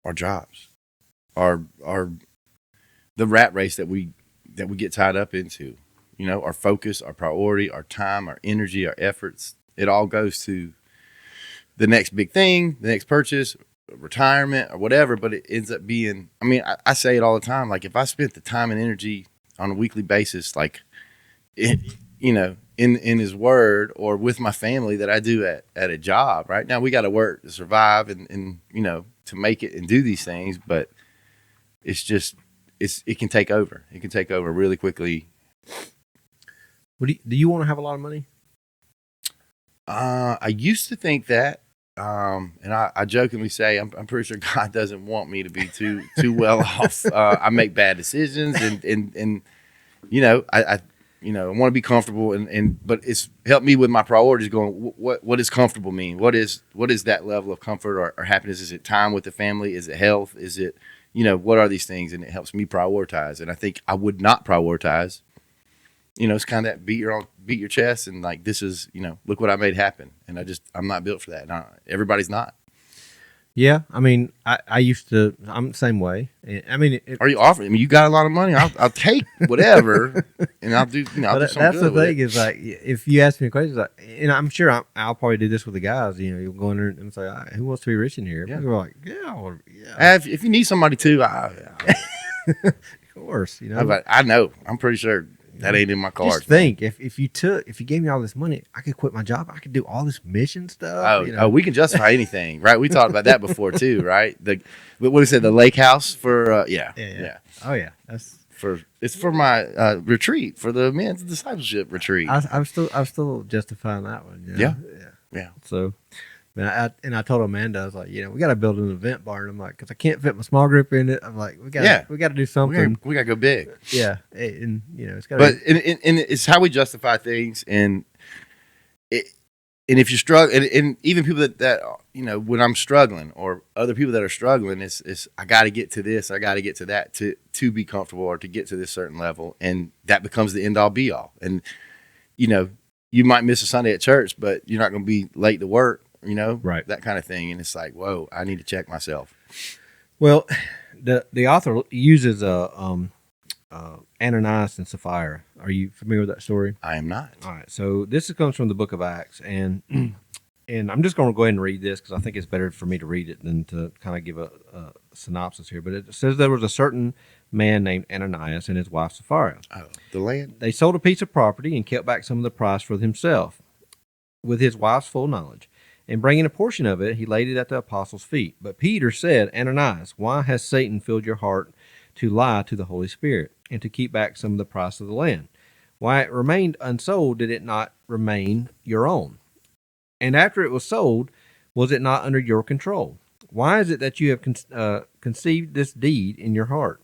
Our jobs, our the rat race that we get tied up into. Our focus, our priority, our time, our energy, our efforts. It all goes to the next big thing, the next purchase, retirement, or whatever. But it ends up being, I say it all the time. Like, if I spent the time and energy on a weekly basis, like, in his word, or with my family that I do at a job. Right now, we got to work to survive and to make it and do these things. But it can take over. It can take over really quickly. Do you want to have a lot of money? I used to think that, and I jokingly say I'm pretty sure God doesn't want me to be too well off. I make bad decisions, and I want to be comfortable, but it's helped me with my priorities. Going, what does comfortable mean? What is that level of comfort or happiness? Is it time with the family? Is it health? Is it what are these things? And it helps me prioritize. And I think I would not prioritize. It's kind of that beat your chest and like, this is, look what I made happen. And I'm not built for that. Everybody's not. Yeah. I used to, I'm the same way. Are you offering? You got a lot of money. I'll take whatever and I'll do, I'll do something that's good the thing is, like, if you ask me a question, like, and I'm sure I'll probably do this with the guys, you'll go in there and say, who wants to be rich in here? Yeah. People are like, yeah. If you need somebody too, of course, I know, I'm pretty sure that ain't in my cards. Just think, if you gave me all this money, I could quit my job. I could do all this mission stuff. We can justify anything, right? We talked about that before too, right? What we said, the lake house for yeah. Oh yeah, it's for my retreat, for the men's discipleship retreat. I'm still justifying that one. Yeah. So, I told Amanda, I was like, we got to build an event barn. I'm like, because I can't fit my small group in it. I'm like, we got to do something. We got to go big. Yeah, and it's got. But and it's how we justify things, and if you struggle, and even people that when I'm struggling, or other people that are struggling, it's I got to get to this, I got to get to that to be comfortable, or to get to this certain level, and that becomes the end all be all. And you know, you might miss a Sunday at church, but you're not going to be late to work, you know, Right. that kind of thing. And it's like, whoa, I need to check myself. Well, the author uses Ananias and Sapphira. Are you familiar with that story? I am not. All right. So this comes from the book of Acts, and I'm just going to go ahead and read this because I think it's better for me to read it than to kind of give a synopsis here. But it says there was a certain man named Ananias and his wife Sapphira. Oh, the land. They sold a piece of property and kept back some of the price for himself, with his wife's full knowledge. And bringing a portion of it, he laid it at the apostles' feet. But Peter said, Ananias, why has Satan filled your heart to lie to the Holy Spirit and to keep back some of the price of the land? Why it remained unsold, did it not remain your own? And after it was sold, was it not under your control? Why is it that you have conceived this deed in your heart?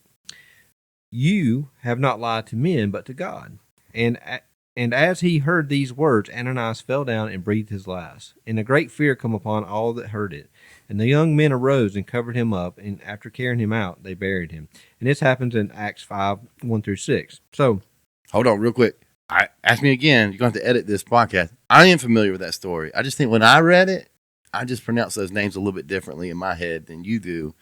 You have not lied to men, but to God. And as he heard these words, Ananias fell down and breathed his last. And a great fear come upon all that heard it. And the young men arose and covered him up, and after carrying him out, they buried him. And this happens in Acts 5, 1-6. So, hold on real quick. Ask me again. You're going to have to edit this podcast. I am familiar with that story. I just think when I read it, I just pronounced those names a little bit differently in my head than you do,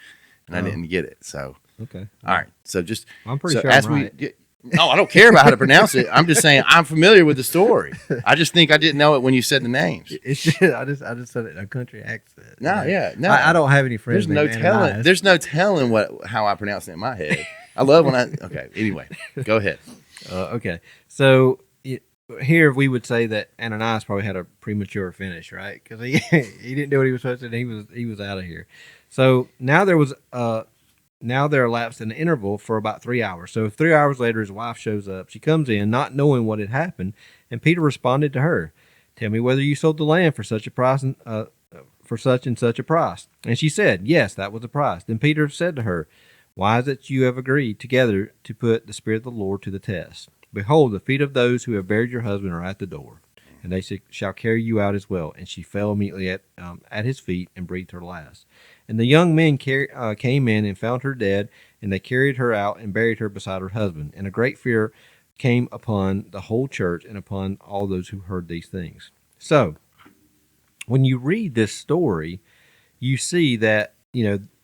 and I didn't get it. So, okay. All right. So just I'm pretty sure ask I'm right. me. No, I don't care about how to pronounce it. I'm just saying I'm familiar with the story. I just think I didn't know it when you said the names. I just said it in a country accent. No, yeah, no. I don't have any friends. There's no named telling. Ananias. There's no telling how I pronounce it in my head. I love when I. Okay. Anyway, go ahead. Okay. So here we would say that Ananias probably had a premature finish, right? Because he didn't do what he was supposed to do. And he was out of here. So now there elapsed an interval for about 3 hours. So 3 hours later, his wife shows up. She comes in, not knowing what had happened, and Peter responded to her, "Tell me whether you sold the land for such a price, for such and such a price." And she said, "Yes, that was the price." Then Peter said to her, "Why is it you have agreed together to put the Spirit of the Lord to the test? Behold, the feet of those who have buried your husband are at the door, and they shall carry you out as well." And she fell immediately at his feet and breathed her last. And the young men came in and found her dead, and they carried her out and buried her beside her husband. And a great fear came upon the whole church and upon all those who heard these things. So, when you read this story, you see that,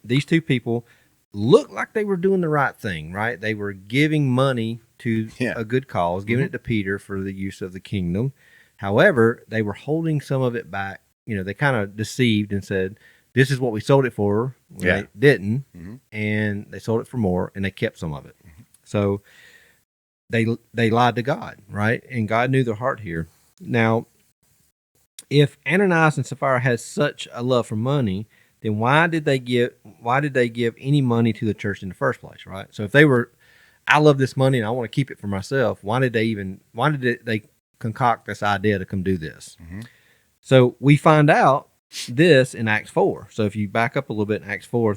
these two people looked like they were doing the right thing, right? They were giving money to a good cause, giving it to Peter for the use of the kingdom. However, they were holding some of it back. They kind of deceived and said, "This is what we sold it for." They didn't, and they sold it for more, and they kept some of it. So they lied to God, right? And God knew their heart here. Now, if Ananias and Sapphira had such a love for money, then why did they give any money to the church in the first place, right? So if they were, I love this money and I want to keep it for myself, why did they concoct this idea to come do this? So we find out this in Acts 4. So if you back up a little bit in Acts 4,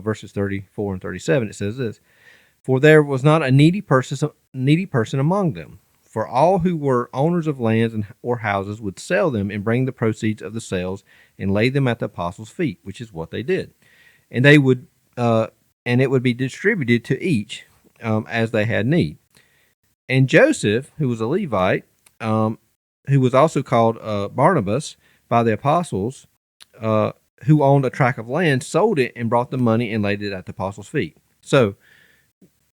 verses 34 and 37, it says this: "For there was not a needy person among them. For all who were owners of lands or houses would sell them and bring the proceeds of the sales and lay them at the apostles' feet," which is what they did. And they would, and it would be distributed to each as they had need. And Joseph, who was a Levite, who was also called Barnabas by the apostles, who owned a tract of land, sold it and brought the money and laid it at the apostles' feet. So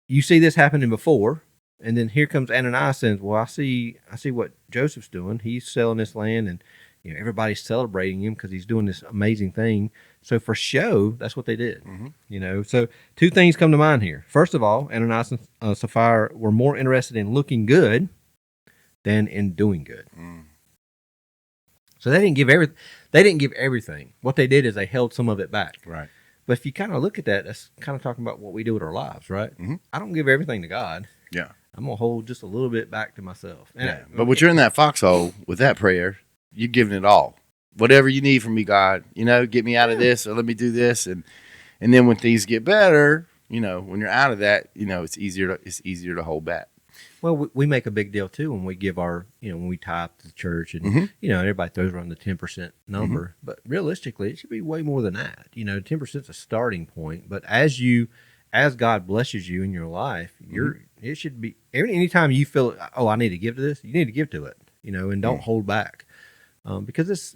you see this happening before, and then here comes Ananias saying, "Well, I see what Joseph's doing. He's selling this land, and everybody's celebrating him because he's doing this amazing thing. So for show, that's what they did. So two things come to mind here. First of all, Ananias and Sapphira were more interested in looking good than in doing good. So they didn't give everything. What they did is they held some of it back. Right. But if you kind of look at that, that's kind of talking about what we do with our lives, right? I don't give everything to God. Yeah. I'm going to hold just a little bit back to myself. But when you're in that foxhole with that prayer, you're giving it all. Whatever you need from me, God, get me out of this, or let me do this. And then when things get better, when you're out of that, it's easier to hold back. Well, we make a big deal too when we give our, when we tithe to the church, and everybody throws around the 10% number, but realistically, it should be way more than that. 10% is a starting point, but as God blesses you in your life, it should be anytime you feel, oh, I need to give to this, you need to give to it, and don't hold back. Because it's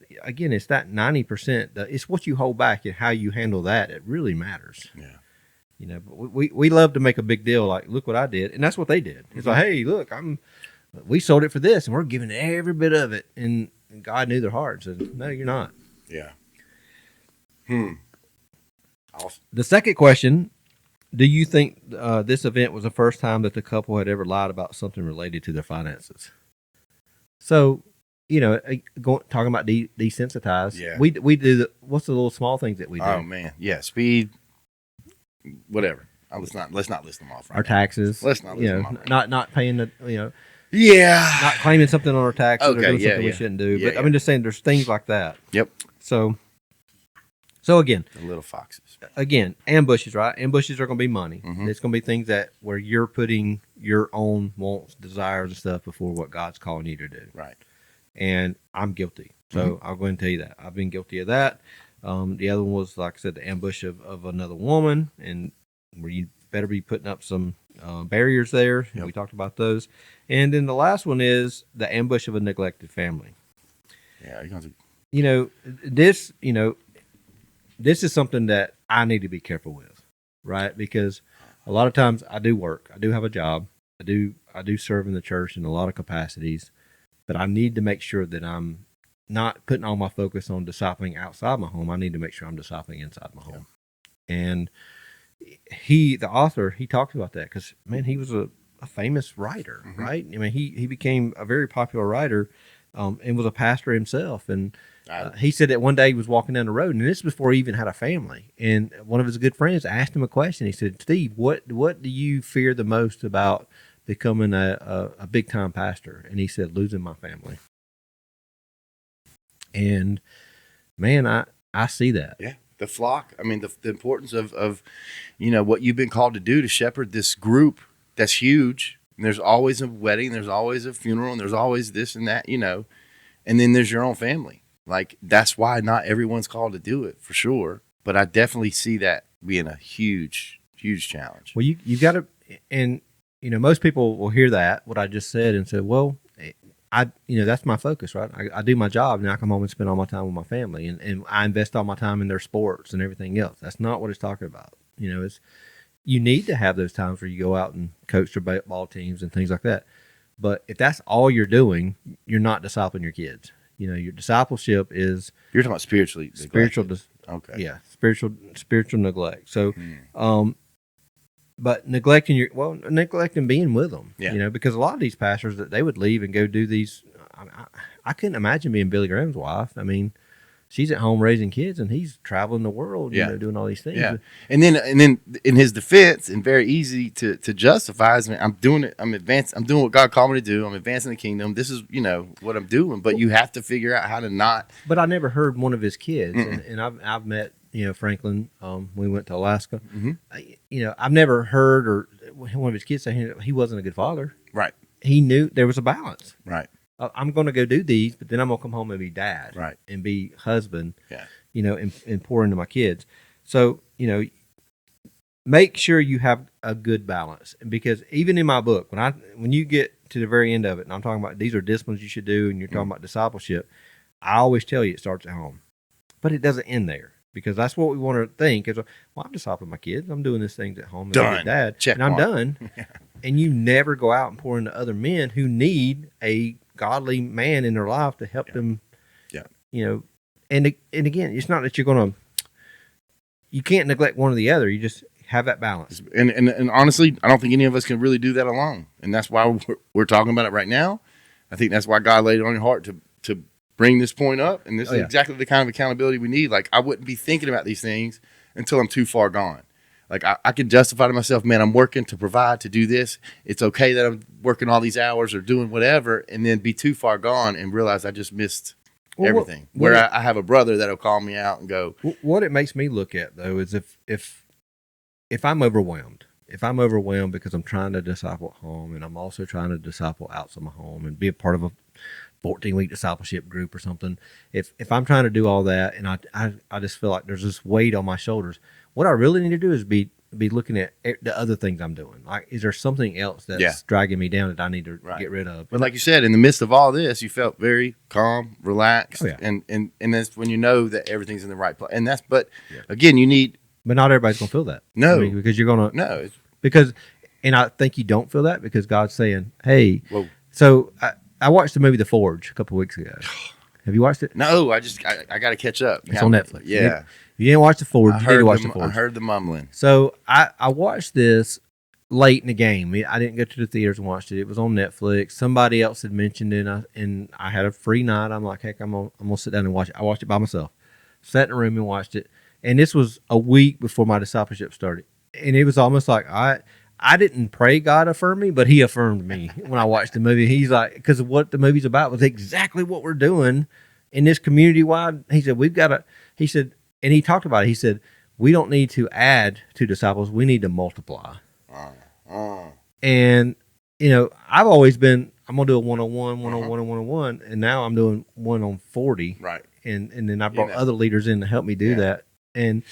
that 90%. It's what you hold back and how you handle that. It really matters. Yeah. But we love to make a big deal, like, look what I did, and that's what they did. It's like, hey, look, we sold it for this, and we're giving every bit of it, and God knew their hearts. And no, you're not. Yeah. Awesome. The second question: do you think this event was the first time that the couple had ever lied about something related to their finances? So, talking about desensitized. Yeah. We do what's the little small things that we do? Oh man, yeah, speed, whatever. Let's not list them off. Right Our now. taxes. Let's not list them off. Not paying the Yeah. not claiming something on our taxes or Okay, doing yeah, something we yeah. shouldn't do. Yeah, But yeah. I'm just saying, there's things like that. Yep. So again, The little foxes. ambushes, right? Ambushes are going to be money. Mhm. It's going to be things where you're putting your own wants, desires, and stuff before what God's calling you to do. Right. And I'm guilty. So I'll go ahead and tell you that. I've been guilty of that. The other one was, like I said, the ambush of another woman, and where you better be putting up some barriers there. Yep. We talked about those. And then the last one is the ambush of a neglected family. Yeah. You're gonna have to, This is something that I need to be careful with, right? Because a lot of times I do work. I do have a job. I do serve in the church in a lot of capacities, but I need to make sure that I'm not putting all my focus on discipling outside my home. I need to make sure I'm discipling inside my home. And the author, he talks about that because, man, he was a famous writer, right? I mean, he became a very popular writer and was a pastor himself. And he said that one day he was walking down the road, and this is before he even had a family. And one of his good friends asked him a question. He said, Steve, what do you fear the most about becoming a big time pastor? And he said, losing my family. And man, I see that. yeah. The flock. I mean, the importance of what you've been called to do to shepherd this group that's huge. And there's always a wedding, there's always a funeral, and there's always this and that, and then there's your own family. Like, that's why not everyone's called to do it, for sure. But I definitely see that being a huge, huge challenge. Well, you got to, and most people will hear that what I just said and say, well, that's my focus, right? I do my job, and I come home and spend all my time with my family, and I invest all my time in their sports and everything else. That's not what it's talking about. It's, you need to have those times where you go out and coach their ball teams and things like that. But if that's all you're doing, you're not discipling your kids. Your discipleship is You're talking about spiritually. spiritual. Okay. Yeah, spiritual neglect. So, but neglecting being with them. Yeah. Because a lot of these pastors that they would leave and go do these. I couldn't imagine being Billy Graham's wife. I mean, she's at home raising kids, and he's traveling the world, doing all these things. Yeah. And then in his defense, and very easy to justify, is, I'm doing it. I'm advancing. I'm doing what God called me to do. I'm advancing the kingdom. This is, what I'm doing. But you have to figure out how to not. But I never heard one of his kids, and I've met Franklin. We went to Alaska. I've never heard or one of his kids say he wasn't a good father. Right. He knew there was a balance. Right. I'm going to go do these, but then I'm going to come home and be dad, Right. and be husband, Yeah. And pour into my kids. So, make sure you have a good balance. And because even in my book, when you get to the very end of it, and I'm talking about these are disciplines you should do, and you're talking about discipleship, I always tell you it starts at home, but it doesn't end there, because that's what we want to think is, well, I'm discipling my kids. I'm doing these things at home. as a Done. good dad, Check and I'm mark. done. And you never go out and pour into other men who need a godly man in their life to help them. Yeah. And again, it's not that you can't neglect one or the other. You just have that balance. And honestly, I don't think any of us can really do that alone. And that's why we're talking about it right now. I think that's why God laid it on your heart to bring this point up. And this is exactly the kind of accountability we need. Like, I wouldn't be thinking about these things until I'm too far gone. Like, I can justify to myself, man, I'm working to provide, to do this. It's okay that I'm working all these hours or doing whatever, and then be too far gone and realize I just missed everything. I have a brother that'll call me out and go. What it makes me look at, though, is if I'm overwhelmed, because I'm trying to disciple at home, and I'm also trying to disciple outside my home and be a part of a 14-week discipleship group or something. If I'm trying to do all that, and I just feel like there's this weight on my shoulders, what I really need to do is be be looking at the other things I'm doing. Like, is there something else that's Yeah. dragging me down that I need to Right. get rid of? But like you said, in the midst of all this, you felt very calm, relaxed, Oh, yeah. and that's when you know that everything's in the right place. And that's, but Yeah. again, you need But not everybody's gonna feel that. No. Because you're gonna no. because, and I think you don't feel that because God's saying, "Hey." Whoa. So I watched the movie The Forge a couple weeks ago. Have you watched it? No, I got to catch up. It's on Netflix. Yeah, You didn't watch The Forge. I You need to heard, watch The Forge. I heard the mumbling. So I watched this late in the game. I didn't go to the theaters and watched it. It was on Netflix. Somebody else had mentioned it, and I had a free night. I'm like, heck, I'm gonna sit down and watch it. I watched it by myself. Sat in a room and watched it. And this was a week before my discipleship started. And it was almost like I didn't pray God affirm me, but He affirmed me when I watched the movie. He's like, because what the movie's about was exactly what we're doing in this community wide. He said, we've got to. He said, and he talked about it. He said, we don't need to add to disciples. We need to multiply. And, I've always been, I'm going to do a one-on-one, one-on-one, and one-on-one. And now I'm doing 1-on-40. Right. And then I brought other leaders in to help me do that. And,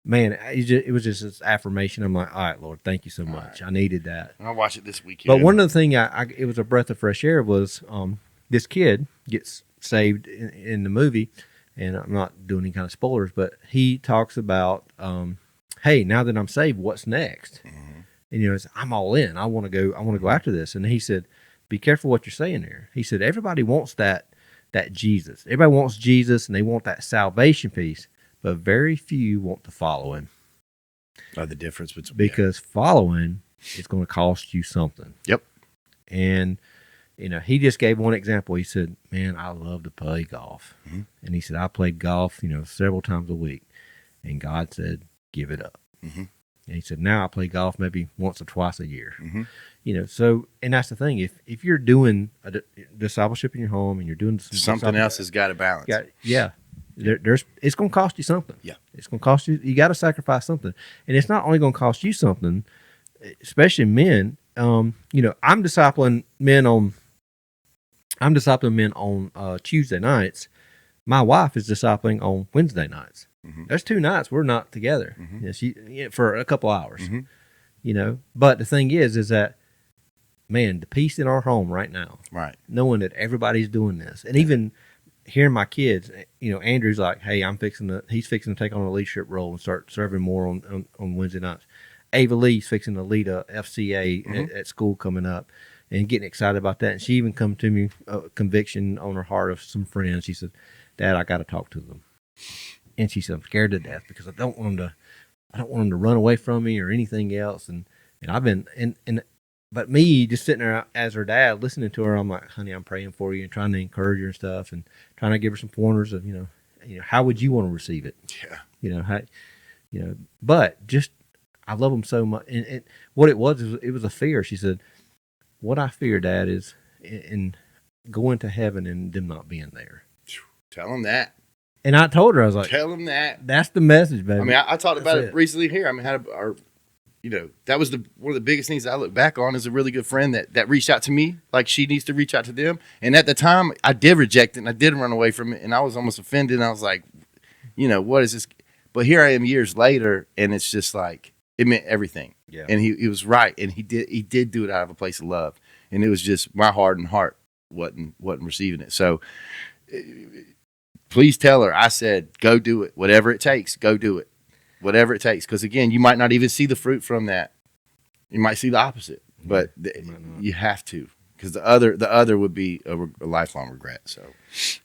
man, it was just this affirmation. I'm like, all right, Lord, thank you so much. Right. I needed that. I'll watch it this weekend. But one of the things it was a breath of fresh air was this kid gets saved in the movie. And I'm not doing any kind of spoilers, but he talks about, hey, now that I'm saved, what's next? Mm-hmm. And I'm all in. I want to go after this. And he said, be careful what you're saying there. He said, everybody wants that Jesus. Everybody wants Jesus, and they want that salvation piece, but very few want to follow Him. Oh, the difference between because following is going to cost you something. Yep. And he just gave one example. He said, man, I love to play golf. Mm-hmm. And he said, I played golf, several times a week. And God said, give it up. Mm-hmm. And he said, now I play golf maybe once or twice a year. Mm-hmm. So, and that's the thing. If you're doing a discipleship in your home and you're doing something else has got to balance. It's going to cost you something. Yeah. It's going to cost you. You got to sacrifice something. And it's not only going to cost you something, especially men. I'm discipling men on Tuesday nights. My wife is discipling on Wednesday nights. Mm-hmm. There's 2 nights we're not together. Mm-hmm. For a couple hours. Mm-hmm. But the thing is that, man, the peace in our home right now. Right. Knowing that everybody's doing this, and even hearing my kids, Andrew's like, hey, he's fixing to take on a leadership role and start serving more on Wednesday nights. Ava Lee's fixing to lead a FCA at school coming up. And getting excited about that. And she even come to me, conviction on her heart of some friends. She said, Dad, I got to talk to them. And she said, I'm scared to death because I don't want them to run away from me or anything else. And I've been, but me just sitting there as her dad, listening to her, I'm like, honey, I'm praying for you and trying to encourage her and stuff and trying to give her some pointers of, how would you want to receive it? Yeah. But just, I love them so much. And what it was a fear. She said, what I fear, Dad, is in going to heaven and them not being there. Tell them that. And I told her, I was like, tell them that. That's the message, baby. I mean, I talked about it recently here. I mean, that was one of the biggest things I look back on is a really good friend that reached out to me like she needs to reach out to them. And at the time, I did reject it and I did run away from it. And I was almost offended. And I was like, what is this? But here I am years later, and it's just like, it meant everything. Yeah. And he was right. And he did do it out of a place of love. And it was just my hardened heart wasn't receiving it. So please tell her, I said, go do it. Whatever it takes, go do it. Whatever it takes. Because again, you might not even see the fruit from that. You might see the opposite, but you have to. Because the other would be a lifelong regret. So,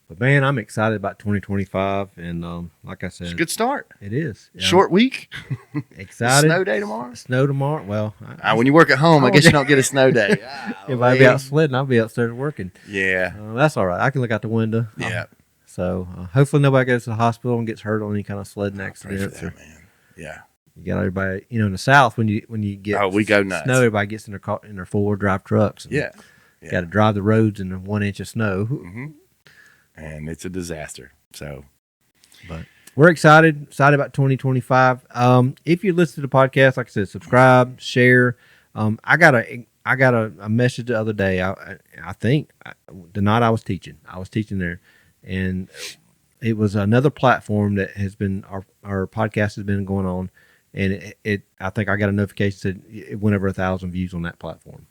but man, I'm excited about 2025, and like I said, it's a good start. It is short week. Excited. Snow day tomorrow. Snow tomorrow. Well, when you work at home, I guess you don't get a snow day. If I be out sledding, I'll be upstairs working. Yeah, that's all right. I can look out the window. Yeah. So hopefully nobody goes to the hospital and gets hurt on any kind of sledding accidents. Pray for that, man. Yeah. You got everybody. In the South, when you get we go nuts. Snow, everybody gets in their 4-wheel-drive trucks. Yeah. Got to drive the roads in 1 inch of snow. Mm-hmm. And it's a disaster. So, but we're excited about 2025. If you listen to the podcast, like I said, subscribe, share. I got a message the other day. I think the night I was teaching there, and it was another platform that has been our podcast has been going on, and I think I got a notification that it went over 1,000 views on that platform.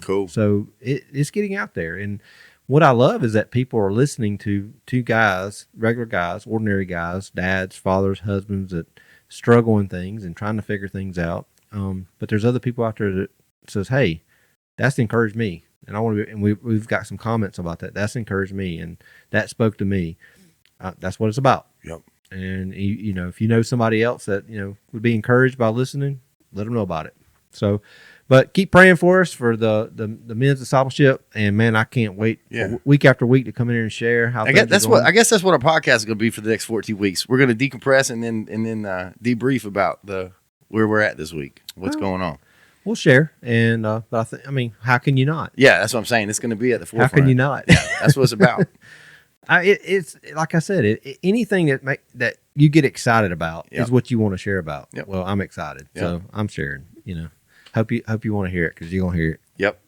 Cool. So it's getting out there, and what I love is that people are listening to two guys, regular guys, ordinary guys, dads, fathers, husbands that struggle in things and trying to figure things out. But there's other people out there that says, "Hey, that's encouraged me," and I want to. And we've got some comments about that. That's encouraged me, and that spoke to me. That's what it's about. Yep. And you know, if you know somebody else that would be encouraged by listening, let them know about it. So, but keep praying for us for the men's discipleship, and man, I can't wait week after week to come in here and share how. I guess that's what our podcast is going to be for the next 14 weeks. We're going to decompress and then debrief about where we're at this week, what's going on. We'll share, and but I mean, how can you not? Yeah, that's what I'm saying. It's going to be at the forefront. How can you not? Yeah, that's what it's about. It's like I said, anything that you get excited about is what you want to share about. Yep. Well, I'm excited, so I'm sharing. Hope you want to hear it because you're gonna hear it. Yep.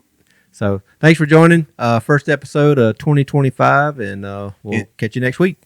So thanks for joining. First episode of 2025, and we'll catch you next week.